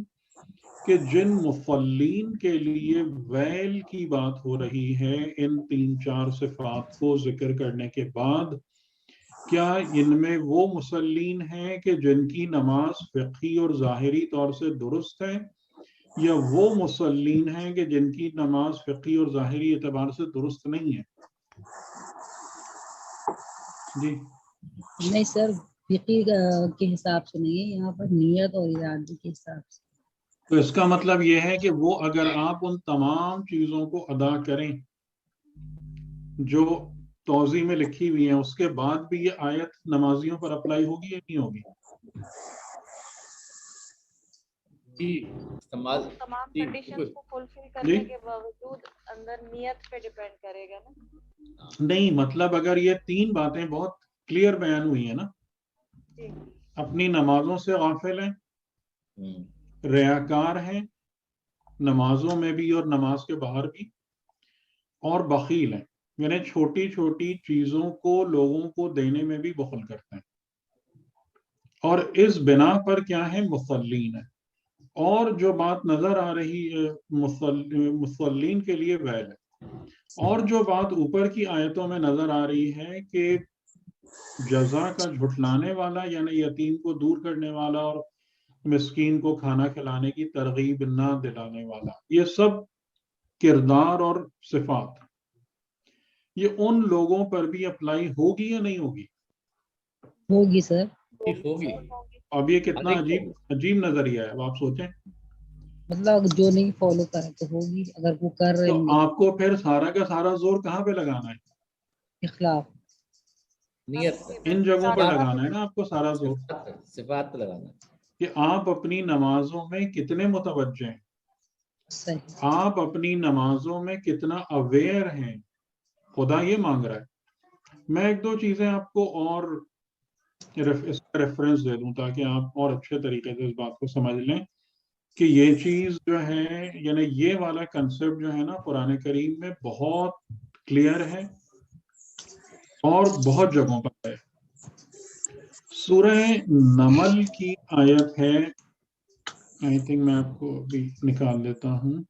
A: کہ جن مصلین کے لیے ویل کی بات ہو رہی ہے ان 3-4 صفات کو ذکر کرنے کے بعد، کیا ان میں وہ مصلین ہیں کہ جن کی نماز فقہی اور ظاہری طور سے درست ہے، یا وہ مصلین ہیں کہ جن کی نماز فقہی اور ظاہری اعتبار سے درست نہیں ہے؟ جی
C: نہیں سر، فقی کے حساب سے نہیں ہے، یہاں پر نیت اور ارادے کے حساب سے.
A: تو اس کا مطلب یہ ہے کہ وہ اگر آپ ان تمام چیزوں کو ادا کریں جو توضیح میں لکھی ہوئی ہیں، اس کے بعد بھی یہ آیت نمازیوں پر اپلائی ہوگی یا نہیں ہوگی؟
F: تمام کنڈیشنز کو فلفل کرنے کے باوجود اندر نیت پہ ڈیپینڈ کرے گا نا؟
A: نہیں، مطلب اگر یہ 3 باتیں بہت کلیئر بیان ہوئی ہیں نا، اپنی نمازوں سے غافل ہیں، ریاکار ہیں نمازوں میں بھی اور نماز کے باہر بھی، اور بخیل ہیں، یعنی چھوٹی چھوٹی چیزوں کو لوگوں کو دینے میں بھی بخل کرتے ہیں، اور اس بنا پر کیا ہے؟ مصلین ہے. اور جو بات نظر آ رہی ہے مصلین کے لیے ویل ہے، اور جو بات اوپر کی آیتوں میں نظر آ رہی ہے کہ جزا کا جھٹلانے والا، یعنی یتیم کو دور کرنے والا اور مسکین کو کھانا کھلانے کی ترغیب نہ دلانے والا، یہ سب کردار اور صفات یہ ان لوگوں پر بھی اپلائی ہوگی یا نہیں ہوگی؟
C: ہوگی سر،
B: ہوگی.
A: اب یہ کتنا عجیب نظریہ ہے، اب آپ سوچیں.
C: مطلب جو نہیں فالو کرے تو ہوگی، اگر وہ کر رہے
A: تو
C: ہیں
A: آپ کو پھر سارا کا سارا زور کہاں پہ لگانا ہے؟
C: اخلاق،
B: نیت
A: ان جگہوں پر لگانا ہے نا آپ کو سارا زور،
B: صفات پہ لگانا
A: کہ آپ اپنی نمازوں میں کتنے متوجہ ہیں،
C: صحیح.
A: آپ اپنی نمازوں میں کتنا اویئر ہیں. خدا یہ مانگ رہا ہے. میں 1-2 چیزیں آپ کو اور اس کا ریفرنس دے دوں تاکہ آپ اور اچھے طریقے سے اس بات کو سمجھ لیں کہ یہ چیز جو ہے، یعنی یہ والا کنسپٹ جو ہے نا قرآن کریم میں بہت کلیئر ہے اور بہت جگہوں پر ہے. سورہ نمل کی آیت ہے, آئی تھنک میں آپ کو ابھی نکال دیتا ہوں,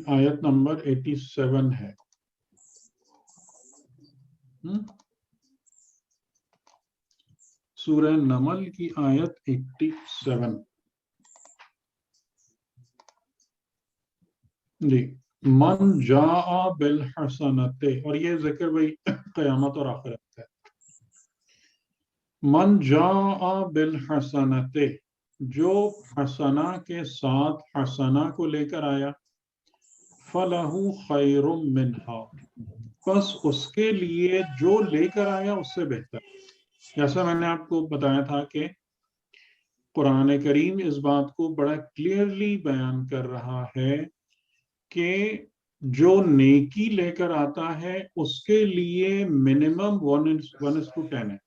A: آیت نمبر 87 ہے. سورہ نمل کی آیت 87 جی. من جاء بالحسنت, اور یہ ذکر بھائی قیامت اور آخرت ہے. من جاء بالحسنت, جو حسنہ کے ساتھ حسنہ کو لے کر آیا, فلہ خیر منہا, بس اس کے لیے جو لے کر آیا اس سے بہتر. جیسا میں نے آپ کو بتایا تھا کہ قرآن کریم اس بات کو بڑا کلیئرلی بیان کر رہا ہے کہ جو نیکی لے کر آتا ہے اس کے لیے منیمم 1:10 ہے,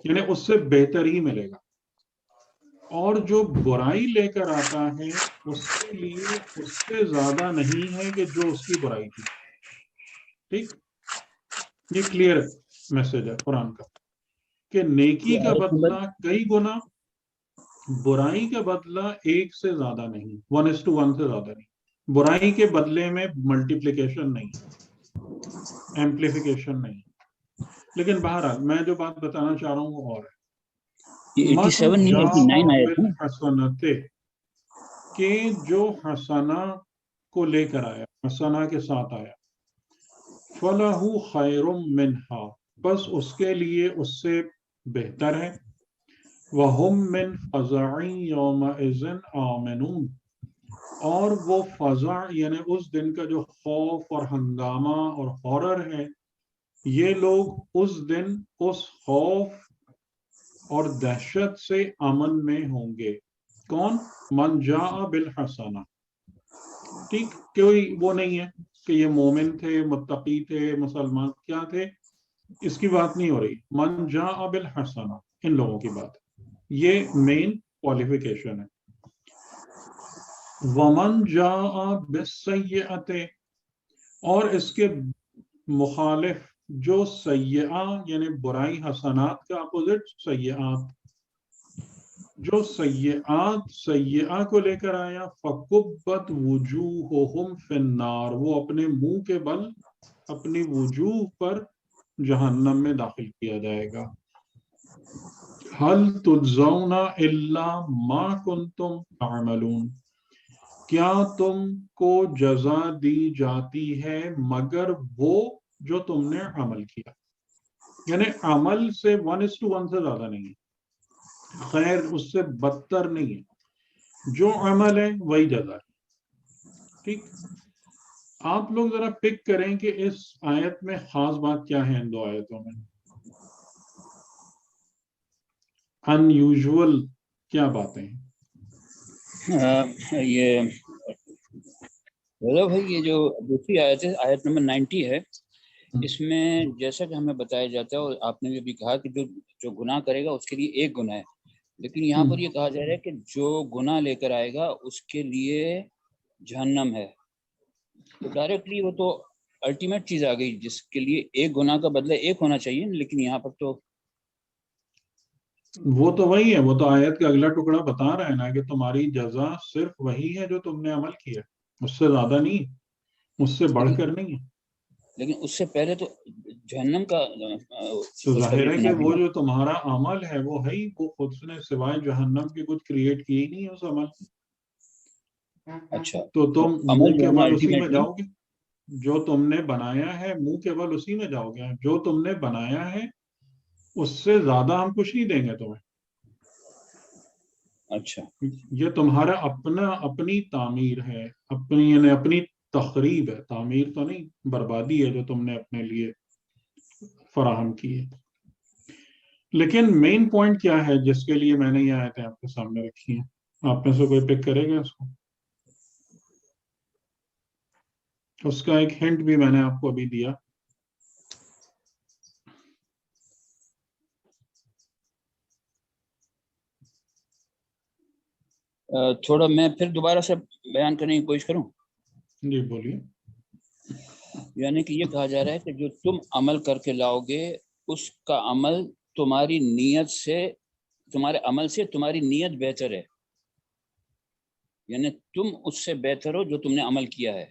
A: یعنی اس سے بہتر ہی ملے گا, اور جو برائی لے کر آتا ہے اس کے لیے اس سے زیادہ نہیں ہے کہ جو اس کی برائی تھی. ٹھیک, یہ کلیئر میسج ہے قرآن کا کہ نیکی کا بدلہ کئی گنا, برائی کا بدلہ 1 سے زیادہ نہیں, 1:1 سے زیادہ نہیں. برائی کے بدلے میں ملٹیپلیکیشن نہیں, ایمپلیفیکیشن نہیں. لیکن بہرحال میں جو بات بتانا چاہ رہا ہوں وہ اور ہے.
G: یہ 87 نہیں 89 آیا تھا
A: حسنت, کہ جو حسنہ کو لے کر آیا, حسنہ کے ساتھ آیا, فلہ خیر منہا, بس اس کے لیے اس سے بہتر ہے. وَهُمْ مِنْ فَزَعٍ يَوْمَئِذٍ آمِنُونَ, اور وہ فضع یعنی اس دن کا جو خوف اور ہنگامہ اور ہارر ہے, یہ لوگ اس دن اس خوف اور دہشت سے امن میں ہوں گے. کون؟ من جاء بالحسنہ. ٹھیک, کوئی وہ نہیں ہے کہ یہ مومن تھے, متقی تھے, مسلمان کیا تھے, اس کی بات نہیں ہو رہی. من جاء بالحسنہ, ان لوگوں کی بات, یہ مین کوالیفیکیشن ہے. ومن جاء بالسیئۃ, اور اس کے مخالف جو سیئہ یعنی برائی, حسنات کا اپوزٹ سیئات, جو سیئات سیئہ کو لے کر آیا, فکبت وجوہہم فی النار, وہ اپنے منہ کے بل اپنی وجوہ پر جہنم میں داخل کیا جائے گا. هل تجزون الا ما کنتم تعملون, کیا تم کو جزا دی جاتی ہے مگر وہ جو تم نے عمل کیا. یعنی عمل سے 1:1 سے زیادہ نہیں ہے, خیر اس سے بدتر نہیں ہے, جو عمل ہے وہی جزا ہے. ٹھیک, آپ لوگ ذرا پک کریں کہ اس آیت میں خاص بات کیا ہے, ان دو آیتوں میں ان یوزول کیا باتیں ہیں.
G: یہ بھائی یہ جو دوسری آیت ہے, آیت نمبر 90 ہے, اس میں جیسا کہ ہمیں بتایا جاتا ہے اور آپ نے بھی کہا کہ جو گناہ کرے گا اس کے لیے ایک گناہ ہے, لیکن یہاں پر یہ کہا جا رہا ہے کہ جو گناہ لے کر آئے گا اس کے لیے جہنم ہے. تو ڈائریکٹلی وہ تو الٹیمیٹ چیز آ گئی جس کے لیے ایک گناہ کا بدلہ ایک ہونا چاہیے, لیکن یہاں پر تو
A: وہ تو وہی ہے, وہ تو آیت کا اگلا ٹکڑا بتا رہا ہے نا کہ تمہاری جزا صرف وہی ہے جو تم نے عمل کیا, اس سے زیادہ نہیں, اس سے بڑھ کر نہیں ہے.
G: لیکن اس سے پہلے تو جہنم کا
A: تو ظاہر ہے کہ وہ جو تمہارا عمل ہے وہ ہے ہی, وہ خود نے سوائے جہنم کے کچھ کریٹ کی ہی نہیں اس عمل.
G: اچھا,
A: تو تم
G: عمل
A: منہ
G: جو
A: کے
G: ہے نا
A: بل اسی میں
G: الٹیمیٹلی
A: جاؤ گے, جو تم نے بنایا ہے منہ کے بل اسی میں جاؤ گے. جو تم نے بنایا ہے اس سے زیادہ ہم کچھ نہیں دیں گے تمہیں.
G: اچھا,
A: یہ تمہارا اپنی تعمیر ہے, اپنی یعنی اپنی تخریب ہے, تعمیر تو نہیں, بربادی ہے جو تم نے اپنے لیے فراہم کی ہے. لیکن مین پوائنٹ کیا ہے جس کے لیے میں نے یہ آیتیں آپ کے سامنے رکھی ہیں, آپ میں سے کوئی پک کرے گا اس کو؟ اس کا ایک ہنٹ بھی میں نے آپ کو ابھی دیا.
G: تھوڑا میں پھر دوبارہ سے بیان کرنے کی کوشش کروں.
A: جی بولیے.
G: یعنی کہ یہ کہا جا رہا ہے کہ جو تم عمل کر کے لاؤ گے اس کا عمل تمہاری نیت سے، تمہارے عمل سے تمہاری نیت بہتر ہے، یعنی تم اس سے بہتر ہو جو تم نے عمل کیا ہے،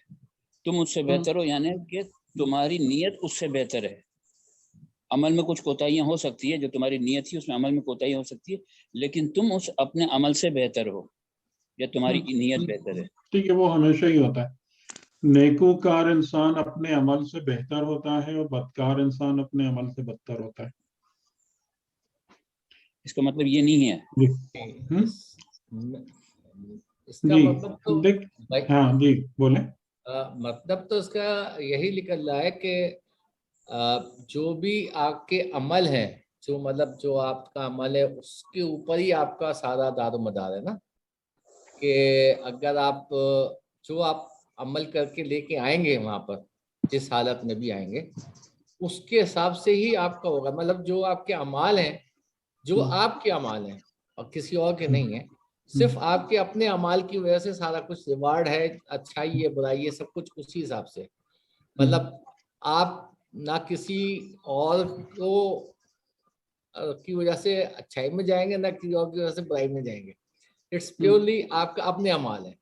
G: تم اس سے بہتر ہو یعنی کہ تمہاری نیت اس سے بہتر ہے. عمل میں کچھ کوتاہیاں ہو سکتی ہے، جو تمہاری نیت تھی اس میں عمل میں کوتاہی ہو سکتی ہے، لیکن تم اس اپنے عمل سے بہتر ہو یا تمہاری نیت بہتر ہے.
A: ٹھیک ہے، وہ ہمیشہ ہی ہوتا ہے. نیکوکار انسان اپنے عمل سے بہتر ہوتا ہے اور بدکار انسان اپنے عمل سے بدتر ہوتا ہے.
G: اس کا مطلب یہ نہیں ہے.
B: اس کا مطلب تو
A: ہاں جی بولیں.
B: مطلب تو اس کا یہی نکل رہا ہے کہ جو بھی آپ کے عمل ہے، جو مطلب جو آپ کا عمل ہے اس کے اوپر ہی آپ کا سارا دار و مدار ہے نا. کہ اگر آپ جو آپ عمل کر کے لے کے آئیں گے وہاں پر، جس حالت میں بھی آئیں گے، اس کے حساب سے ہی آپ کا ہوگا. مطلب جو آپ کے اعمال ہیں، جو آپ کے اعمال ہیں اور کسی اور کے نہیں ہیں، صرف آپ کے اپنے اعمال کی وجہ سے سارا کچھ ریوارڈ ہے، اچھائی ہے اچھائی ہے، سب کچھ اسی حساب سے. مطلب آپ نہ کسی اور کو کی وجہ سے اچھائی میں جائیں گے، نہ کسی اور کی وجہ سے برائی میں جائیں گے. اٹس پیورلی آپ کا اپنے اعمال ہے.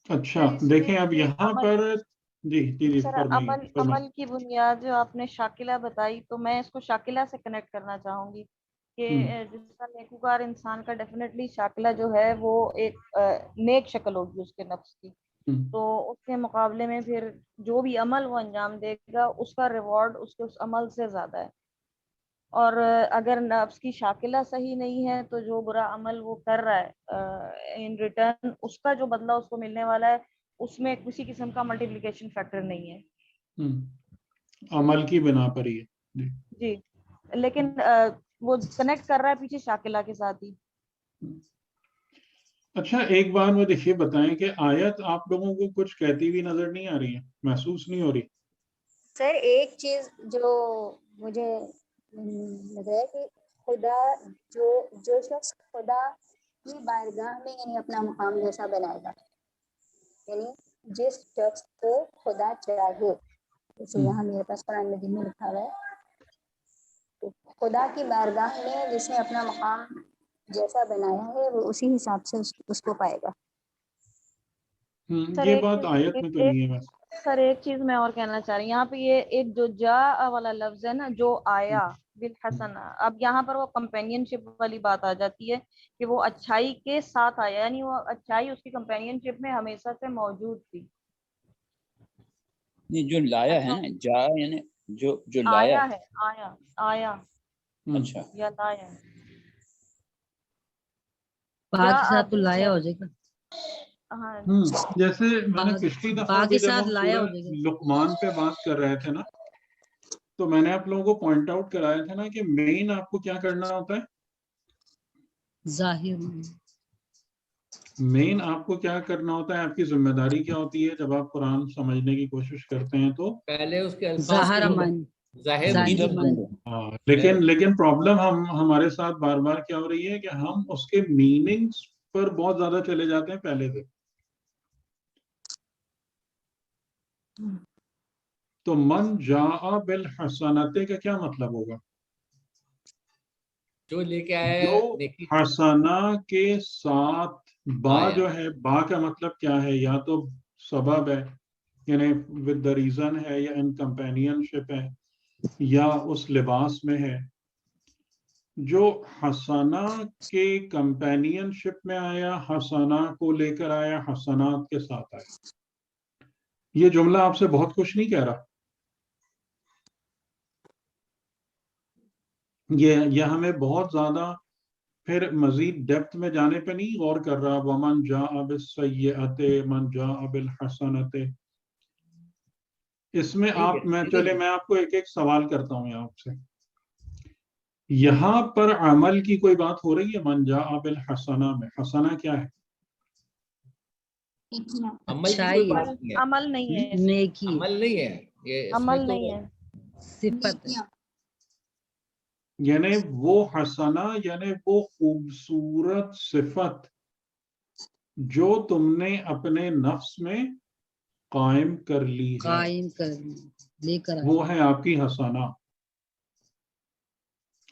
A: اچھا دیکھیں اب یہاں پر جی
F: سر
A: فرمائیے.
F: عمل کی بنیاد جو آپ نے شاکلہ بتائی، تو میں اس کو شاکلہ سے کنیکٹ کرنا چاہوں گی کہ جس طرح نیکوکار انسان کا ڈیفینیٹلی شاکلہ جو ہے وہ ایک نیک شکل ہوگی اس کے نفس کی. تو اس کے مقابلے میں پھر جو بھی عمل وہ انجام دے گا اس کا ریوارڈ اس کے اس عمل سے زیادہ ہے. اور اگر نفس کی شاکلہ صحیح نہیں ہے تو جو برا عمل وہ کر رہا ہے ان ریٹرن اس کا جو بدلہ اس کو ملنے والا ہے اس میں کسی قسم کا ملٹیپلیکیشن فیکٹر نہیں ہے.
A: عمل کی بنا پر ہی ہے.
F: جی لیکن وہ کنیکٹ کر رہا ہے پیچھے شاکلہ کے ساتھ ہی.
A: اچھا ایک بار وہ دیکھیے بتائیں کہ آیت آپ لوگوں کو کچھ کہتی ہوئی نظر نہیں آ رہی ہے، محسوس نہیں ہو رہی؟
H: سر ایک چیز جو مجھے لگ رہا ہے کہ خدا جو شخص خدا کی بارگاہ میں یعنی اپنا مقام جیسا بنائے گا، یعنی جس شخص کو خدا چاہے، جیسے یہاں میرے پاس قرآن مجید میں لکھا ہوا ہے، تو خدا کی بارگاہ میں جس نے اپنا مقام جیسا بنایا ہے وہ اسی حساب سے اس کو پائے گا.
A: یہ بات آیت میں تو نہیں ہے. بس
F: سر ایک چیز میں اور کہنا چاہ رہی ہوں، یہاں پہ یہ ایک جو جا والا لفظ ہے نا، جو آیا بالحسنہ، اب یہاں پر وہ کمپینین شپ والی بات آ جاتی ہے کہ وہ اچھائی کے ساتھ آیا، یعنی وہ اچھائی اس کی کمپینین شپ میں ہمیشہ سے موجود تھی.
G: جو لایا ہے نا، جا یعنی جو لایا
F: ہے، آیا
G: اچھا
F: یا لایا
C: با کے ساتھ تو لایا ہو جائے گا.
A: جیسے میں نے پچھلی دفعہ بھی جب ہم
C: لایا ہو
A: سورہ
C: جائے گا.
A: لقمان پہ بات کر رہے تھے نا، تو میں نے آپ لوگوں کو پوائنٹ آؤٹ کرایا تھا نا کہ مین آپ کو کیا کرنا ہوتا ہے؟
C: ظاہر
A: مین آپ کو کیا کرنا ہوتا ہے، آپ کی ذمہ داری کیا ہوتی ہے جب آپ قرآن سمجھنے کی کوشش کرتے ہیں؟ تو
B: پہلے اس کے
C: ظاہر
A: لیکن پرابلم ہمارے ساتھ بار بار کیا ہو رہی ہے کہ ہم اس کے میننگز پر بہت زیادہ چلے جاتے ہیں پہلے سے. تو من جاء بالحسنۃ کا کیا مطلب ہوگا؟
B: جو لے کے آئے
A: جو حسنہ کے ساتھ با جو ہے، با کا مطلب کیا ہے؟ یا تو سبب ہے یعنی with the reason ہے، یا ان کمپینینشپ ہے، یا اس لباس میں ہے. جو حسنہ کے کمپینین شپ میں آیا، حسنہ کو لے کر آیا، حسنات کے ساتھ آیا. یہ جملہ آپ سے بہت کچھ نہیں کہہ رہا. یہ ہمیں بہت زیادہ پھر مزید ڈیپتھ میں جانے پہ نہیں غور کر رہا. وَمَنْ جَاءَ بِالسَّيِّئَةِ مَنْ جَاءَ بِالْحَسَنَةِ. اس میں میں آپ کو ایک ایک سوال کرتا ہوں آپ سے. یہاں پر عمل کی کوئی بات ہو رہی ہے؟ من جاء بالحسنہ میں حسنہ کیا ہے؟
F: عمل نہیں ہے،
C: نیکی،
B: عمل نہیں ہے، یہ
F: عمل نہیں ہے،
C: صفت ہے.
A: یعنی وہ حسنہ یعنی وہ خوبصورت صفت جو تم نے اپنے نفس میں قائم کر لی ہے،
C: قائم کر لے کر
A: وہ ہے آپ کی حسنہ.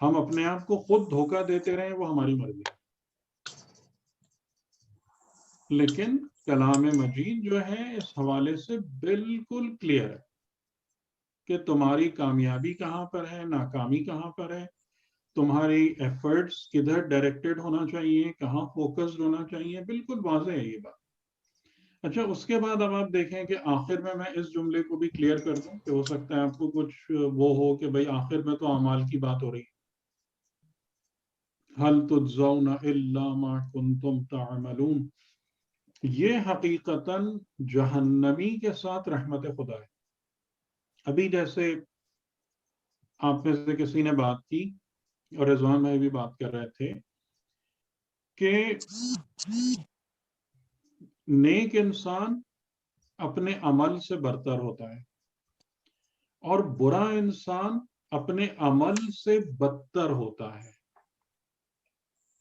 A: ہم اپنے آپ کو خود دھوکہ دیتے رہیں وہ ہماری مرضی ہے. لیکن کلام مجید جو ہے اس حوالے سے بالکل کلیئر ہے کہ تمہاری کامیابی کہاں پر ہے، ناکامی کہاں پر ہے، تمہاری ایفرٹس کدھر ڈائریکٹڈ ہونا چاہیے، کہاں فوکسڈ ہونا چاہیے، بالکل واضح ہے یہ بات. اچھا، اس کے بعد اب آپ دیکھیں کہ آخر میں اس جملے کو بھی کلیئر کر دوں کہ ہو سکتا ہے آپ کو کچھ وہ ہو کہ بھئی آخر میں تو اعمال کی بات ہو رہی ہے. هل تجزون الا ما کنتم تعملون، یہ حقیقتاً جہنمی کے ساتھ رحمت خدا ہے. ابھی جیسے آپ میں سے کسی نے بات کی اور رضوان بھائی بھی بات کر رہے تھے کہ نیک انسان اپنے عمل سے برتر ہوتا ہے اور برا انسان اپنے عمل سے بدتر ہوتا ہے.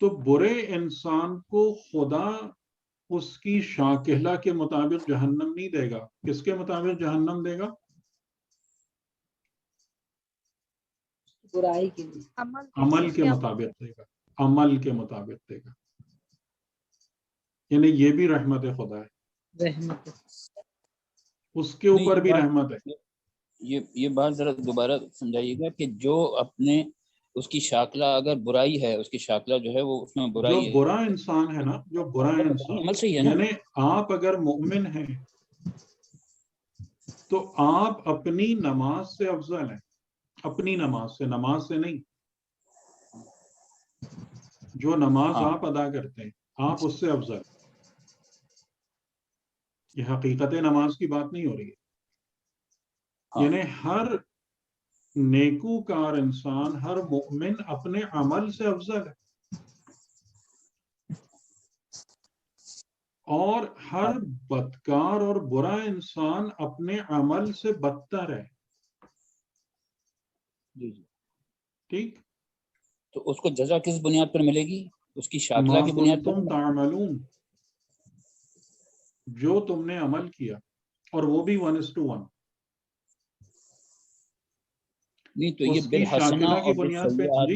A: تو برے انسان کو خدا اس کی شاکلہ کے مطابق جہنم نہیں دے گا. کس کے مطابق جہنم دے گا؟
C: برائی کے لیے
A: عمل کے مطابق دے گا، عمل کے مطابق دے گا. یعنی یہ بھی رحمت خدا ہے،
C: رحمت.
A: اس کے اوپر بھی رحمت ہے.
G: یہ بات ذرا دوبارہ سمجھائیے گا کہ جو اپنے اس کی شاکلہ اگر برائی ہے، اس کی شاکلہ جو ہے وہ اس میں برائی
A: جو
G: ہے،
A: برا انسان ہے نا، جو برا انسان،
G: عمل صحیح ہے نا.
A: یعنی آپ اگر مومن ہیں تو آپ اپنی نماز سے افضل ہیں، اپنی نماز سے نہیں. جو نماز آپ ادا کرتے ہیں آپ اس سے افضل. یہ حقیقت نماز کی بات نہیں ہو رہی ہے. یعنی ہر نیکوکار انسان، ہر مومن اپنے عمل سے افضل ہے اور ہر بدکار اور برا انسان اپنے عمل سے بدتر ہے. ٹھیک.
G: تو اس کو جزا کس بنیاد پر ملے گی؟ اس کی شاکلہ کی بنیاد پر.
A: تم تعملون، جو تم نے عمل کیا، اور وہ بھی 1:1.
G: نہیں تو یہ بالحسنہ اور بالسیئات،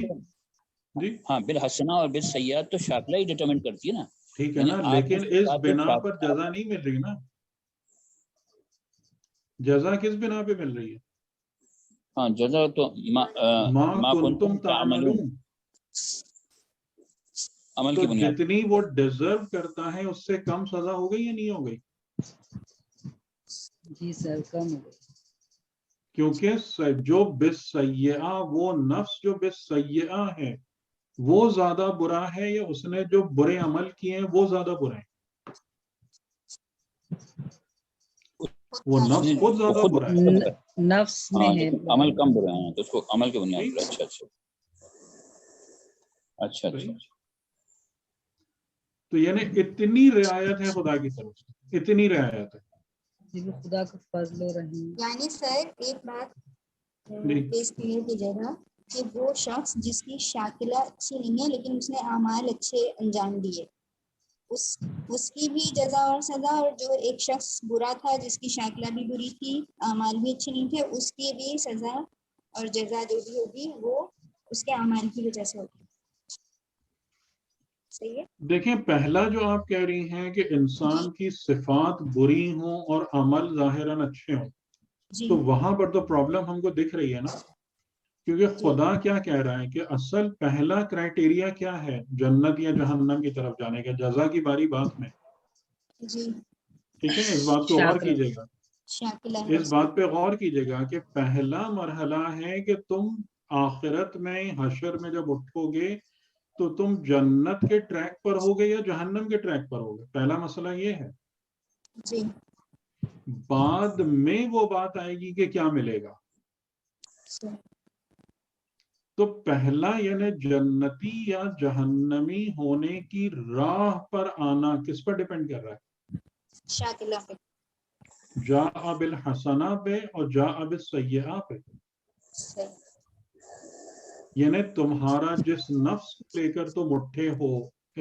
A: جی
G: ہاں بالحسنہ اور بالسیئات تو شاکلہ ہی ڈیٹرمنٹ کرتی ہے نا.
A: ٹھیک ہے نا، لیکن اس بنا پر جزا نہیں مل رہی نا. جزا کس بنا پہ مل رہی ہے؟
G: ہاں جزا تو ما کنتم تعملون، عمل
A: تو
G: کی بنیاد.
A: جتنی وہ ڈیزرو کرتا ہے اس سے کم سزا ہو گئی یا نہیں ہو گئی؟
C: جی سر، کم ہو گئی.
A: کیونکہ جو بالسیئہ، وہ نفس جو بالسیئہ ہے وہ زیادہ برا ہے، یا اس نے جو برے عمل کیے ہیں وہ زیادہ برے ہیں؟ وہ نفس خود زیادہ برا ہے.
C: نفس میں ہے،
G: عمل کم برا ہے تو اس کو عمل کی بنیاد پر. اچھا.
A: تو یعنی اتنی رعایت ہے خدا کی طرف سے، اتنی رعایت ہے.
C: خدا کا فضل و رحم.
H: یعنی سر ایک بات پیش کلیئر کیجیے گا کہ وہ شخص جس کی شاکلہ اچھی نہیں ہے لیکن اس نے اعمال اچھے انجام دیے، اس کی بھی جزا اور سزا، اور جو ایک شخص برا تھا جس کی شاکلہ بھی بری تھی، اعمال بھی اچھے نہیں تھے، اس کی بھی سزا اور جزا جو بھی ہوگی وہ اس کے اعمال کی وجہ سے ہوگی. صحیح ہے؟
A: دیکھیں، پہلا جو آپ کہہ رہی ہیں کہ انسان کی صفات بری ہوں اور عمل ظاہراً اچھے ہوں، تو وہاں پر تو پرابلم ہم کو دکھ رہی ہے نا. کیونکہ خدا کیا کہہ رہا ہے کہ اصل پہلا کرائٹیریا کیا ہے جنت یا جہنم کی طرف جانے کا؟ جزا کی باری بات میں. ٹھیک ہے، اس بات کو غور کیجیے گا، اس بات پہ غور کیجیے گا کہ پہلا مرحلہ ہے کہ تم آخرت میں، حشر میں جب اٹھو گے تو تم جنت کے ٹریک پر ہوگے یا جہنم کے ٹریک پر ہوگے. پہلا مسئلہ یہ ہے. بعد میں وہ بات آئے گی کہ کیا ملے گا. تو پہلا یعنی جنتی یا جہنمی ہونے کی راہ پر آنا کس پر ڈیپینڈ کر رہا ہے؟
H: شاکلہ پہ.
A: جاء بالحسنہ پہ اور جاء بالسیئہ پہ. یعنی تمہارا جس نفس کو لے کر تم اٹھے ہو،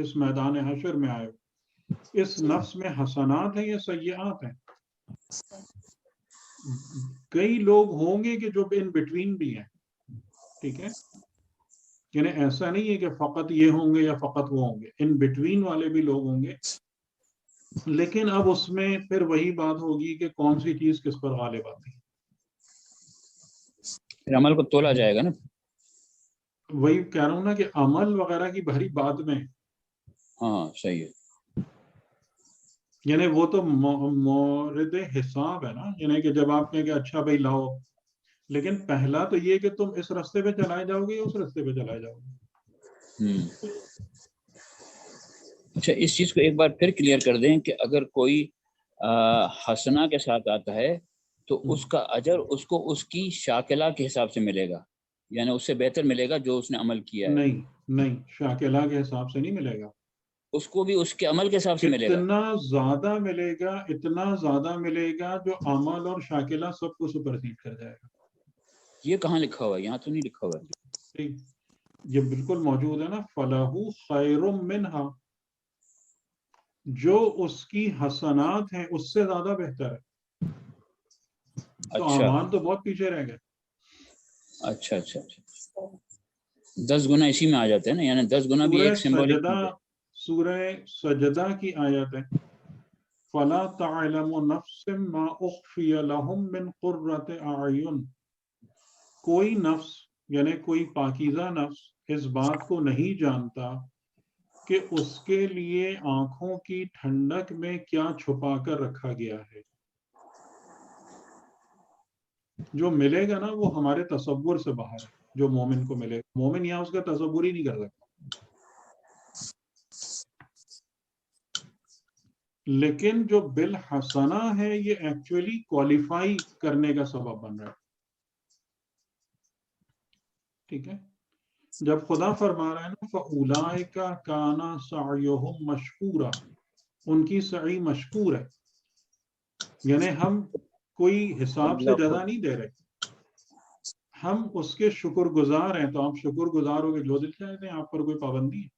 A: اس میدان حشر میں آئے ہو، اس نفس میں حسنات ہیں یا سیئات ہیں؟ کئی لوگ ہوں گے کہ جو ان بٹوین بھی ہیں. ٹھیک ہے، یعنی ایسا نہیں ہے کہ فقط یہ ہوں گے یا فقط وہ ہوں گے، ان بٹوین والے بھی لوگ ہوں گے، لیکن اب اس میں پھر وہی بات ہوگی کہ کون سی چیز کس پر غالب آتی ہے،
G: پھر عمل کو تولا جائے گا نا.
A: وہی کہہ رہا ہوں نا کہ عمل وغیرہ کی بھری بعد میں،
G: ہاں صحیح ہے.
A: یعنی وہ تو مورد حساب ہے نا، یعنی کہ جب آپ کہیں کہ اچھا بھائی لاؤ، لیکن پہلا تو یہ کہ تم اس راستے پہ چلائے جاؤ گے یا اس راستے پہ چلائے جاؤ گے.
G: اچھا اس چیز کو ایک بار پھر کلیئر کر دیں کہ اگر کوئی حسنہ کے ساتھ آتا ہے تو اس کا اجر اس کو اس کی شاکلہ کے حساب سے ملے گا، یعنی اس سے بہتر ملے گا جو اس نے عمل کیا ہے.
A: نہیں شاکلہ کے حساب سے نہیں ملے گا،
G: اس کو بھی اس کے عمل کے حساب سے ملے گا.
A: اتنا زیادہ ملے گا، اتنا زیادہ ملے گا جو عمل اور شاکلہ سب کو سپرسیڈ کر جائے گا.
G: یہ کہاں لکھا ہوا ہے؟ یہاں تو نہیں لکھا ہوا ہے.
A: یہ بالکل موجود ہے نا، فَلَهُ خَيْرٌ مِّنْهَا، جو اس کی حسنات ہیں اس سے زیادہ بہتر ہے. تو اعمال تو بہت پیچھے رہ گئے.
G: اچھا اچھا اچھا 10 گنا اسی میں آ جاتے ہیں نا، یعنی 10 گنا بھی ایک سمبولک چیز ہے.
A: سورہ سجدہ کی آیت ہے، فَلَا تَعْلَمُ نَفْسٌ مَّا أُخْفِيَ لَهُم مِّن قُرَّةِ أَعْيُنٍ، کوئی نفس یعنی کوئی پاکیزہ نفس اس بات کو نہیں جانتا کہ اس کے لیے آنکھوں کی ٹھنڈک میں کیا چھپا کر رکھا گیا ہے. جو ملے گا نا وہ ہمارے تصور سے باہر ہے. جو مومن کو ملے گا، مومن یہاں اس کا تصور ہی نہیں کر سکتا. لیکن جو بالحسنہ ہے یہ ایکچولی کوالیفائی کرنے کا سبب بن رہا ہے. ٹھیک ہے، جب خدا فرما رہا ہے نا فَأُولَٰئِكَ كَانَ سَعْيُهُمْ مَشْكُورًا، ان کی سعی مشکور ہے. یعنی ہم کوئی حساب سے جزا نہیں دے رہے، ہم اس کے شکر گزار ہیں. تو آپ شکر گزار ہو کے جو دل چاہتے ہیں، آپ پر کوئی پابندی ہے.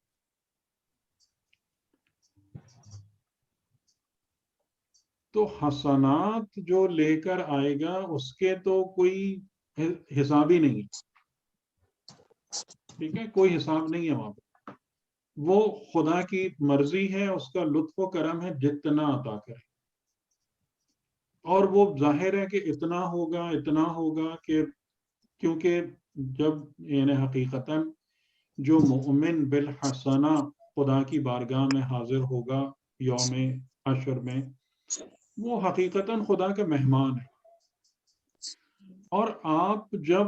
A: تو حسنات جو لے کر آئے گا اس کے تو کوئی حساب ہی نہیں ہے. ٹھیک ہے، کوئی حساب نہیں ہے وہاں پہ. وہ خدا کی مرضی ہے، اس کا لطف و کرم ہے جتنا عطا کرے. اور وہ ظاہر ہے کہ اتنا ہوگا کہ کیونکہ جب یعنی حقیقتاً جو مومن بالحسنہ خدا کی بارگاہ میں حاضر ہوگا یوم حشر میں، وہ حقیقتاً خدا کے مہمان ہے. اور آپ جب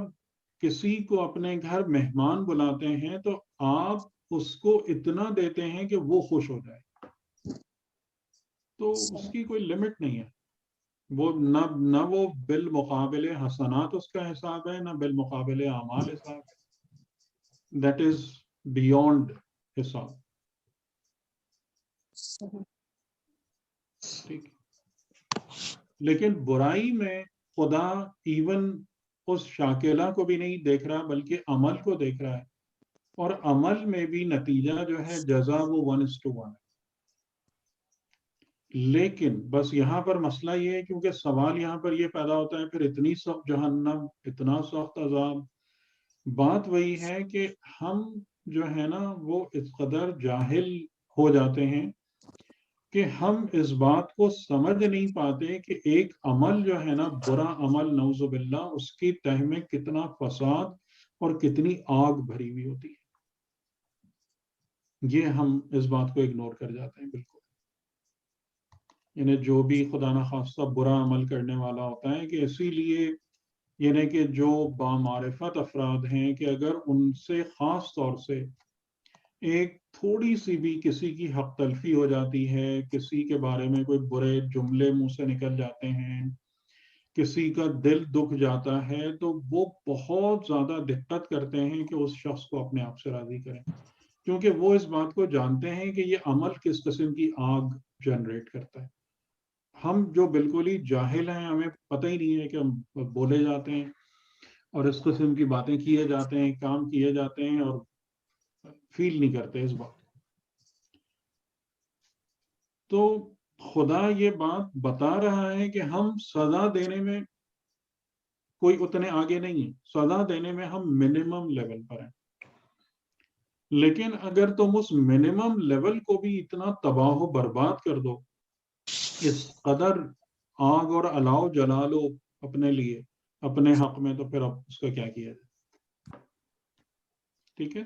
A: کسی کو اپنے گھر مہمان بلاتے ہیں تو آپ اس کو اتنا دیتے ہیں کہ وہ خوش ہو جائے. تو اس کی کوئی لمٹ نہیں ہے. وہ نہ وہ بالمقابل حسنات اس کا حساب ہے، نہ بالمقابل اعمال حساب ہے. دیٹ از بیونڈ حساب. ٹھیک. لیکن برائی میں خدا ایون اس شاکلہ کو بھی نہیں دیکھ رہا بلکہ عمل کو دیکھ رہا ہے، اور عمل میں بھی نتیجہ جو ہے جزا وہ 1:1 ہے. لیکن بس یہاں پر مسئلہ یہ ہے، کیونکہ سوال یہاں پر یہ پیدا ہوتا ہے پھر اتنی سخت جہنم، اتنا سخت عذاب. بات وہی ہے کہ ہم جو ہے نا وہ اس قدر جاہل ہو جاتے ہیں کہ ہم اس بات کو سمجھ نہیں پاتے کہ ایک عمل جو ہے نا، برا عمل نعوذ باللہ، اس کی تہ میں کتنا فساد اور کتنی آگ بھری ہوئی ہوتی ہے. یہ ہم اس بات کو اگنور کر جاتے ہیں بالکل. یعنی جو بھی خدا نخواستہ برا عمل کرنے والا ہوتا ہے، کہ اسی لیے یعنی کہ جو بامعرفت افراد ہیں کہ اگر ان سے خاص طور سے ایک تھوڑی سی بھی کسی کی حق تلفی ہو جاتی ہے، کسی کے بارے میں کوئی برے جملے منہ سے نکل جاتے ہیں، کسی کا دل دکھ جاتا ہے، تو وہ بہت زیادہ دقت کرتے ہیں کہ اس شخص کو اپنے آپ سے راضی کریں، کیونکہ وہ اس بات کو جانتے ہیں کہ یہ عمل کس قسم کی آگ جنریٹ کرتا ہے. ہم جو بالکل ہی جاہل ہیں، ہمیں پتہ ہی نہیں ہے کہ ہم بولے جاتے ہیں اور اس قسم کی باتیں کیے جاتے ہیں، کام کیے جاتے ہیں، اور فیل نہیں کرتے اس بات. تو خدا یہ بات بتا رہا ہے کہ ہم سزا دینے میں کوئی اتنے آگے نہیں ہے. سزا دینے میں ہم منیمم لیول پر ہیں. لیکن اگر تم اس منیمم لیول کو بھی اتنا تباہ و برباد کر دو، اس قدر آگ اور الاؤ جلا لو اپنے لیے اپنے حق میں، تو پھر اب اس کا کیا کیا جائے؟ ٹھیک ہے،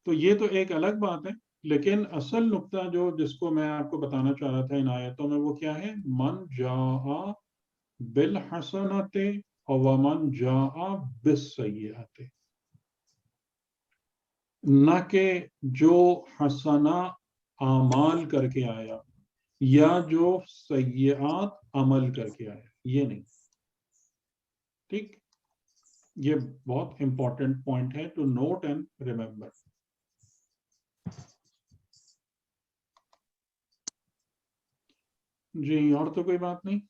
A: تو یہ تو ایک الگ بات ہے، لیکن اصل نقطہ جس کو میں آپ کو بتانا چاہ رہا تھا ان آیتوں میں، وہ کیا ہے؟ من جاء بالحسنۃ ومن جاء بالسیئۃ، نہ کہ جو حسنہ اعمال کر کے آیا یا جو سیئات عمل کر کے آیا، یہ نہیں. ٹھیک، یہ بہت امپورٹنٹ پوائنٹ ہے ٹو نوٹ اینڈ ریمبر. جی اور تو کوئی بات نہیں؟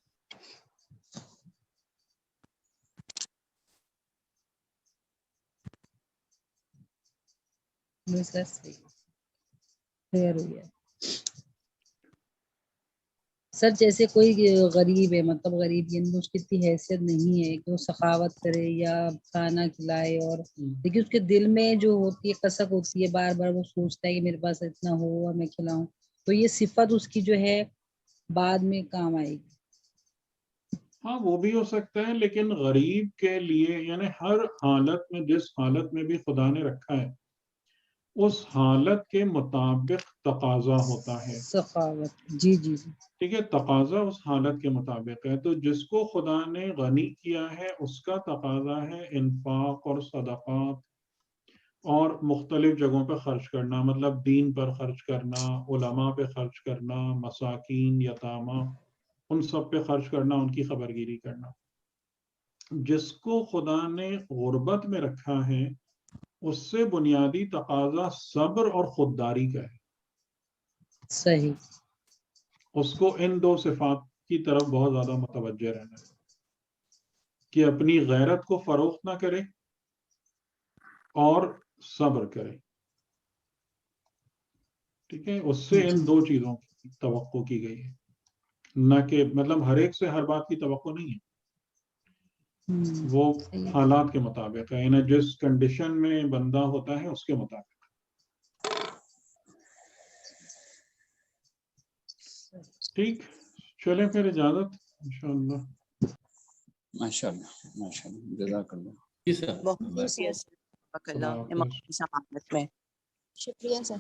C: سر جیسے کوئی غریب ہے، مطلب غریب یعنی اس کی اتنی حیثیت نہیں ہے کہ وہ سخاوت کرے یا کھانا کھلائے، اور لیکن اس کے دل میں جو ہوتی ہے کسک ہوتی ہے، بار بار وہ سوچتا ہے کہ میرے پاس اتنا ہو اور میں کھلاؤں، تو یہ صفت اس کی جو ہے بعد میں کام آئے گی.
A: ہاں وہ بھی ہو سکتا ہے، لیکن غریب کے لیے یعنی ہر حالت میں، جس حالت میں بھی خدا نے رکھا ہے اس حالت کے مطابق تقاضا ہوتا ہے.
C: سخاوت، جی جی جی
A: ٹھیک ہے، تقاضا اس حالت کے مطابق ہے. تو جس کو خدا نے غنی کیا ہے اس کا تقاضا ہے انفاق اور صدقات اور مختلف جگہوں پہ خرچ کرنا، مطلب دین پر خرچ کرنا، علماء پہ خرچ کرنا، مساکین، یتامہ، ان سب پہ خرچ کرنا، ان کی خبر گیری کرنا. جس کو خدا نے غربت میں رکھا ہے اس سے بنیادی تقاضا صبر اور خودداری کا ہے.
C: صحیح.
A: اس کو ان دو صفات کی طرف بہت زیادہ متوجہ رہنا ہے کہ اپنی غیرت کو فروخت نہ کرے اور صبر کرے. ٹھیک ہے، اس سے ان دو چیزوں کی توقع کی گئی ہے، نہ کہ مطلب ہر ایک سے ہر بات کی توقع نہیں ہے، وہ حالات کے مطابق ہے، یعنی جس کنڈیشن میں بندہ ہوتا ہے اس کے مطابق. ٹھیک، چلیں پھر اجازت انشاءاللہ.
G: ماشاءاللہ ماشاءاللہ، جزاک اللہ.
B: جی سر،
H: بہت شکریہ سر.
A: خدا حافظ.
H: شکریہ سر.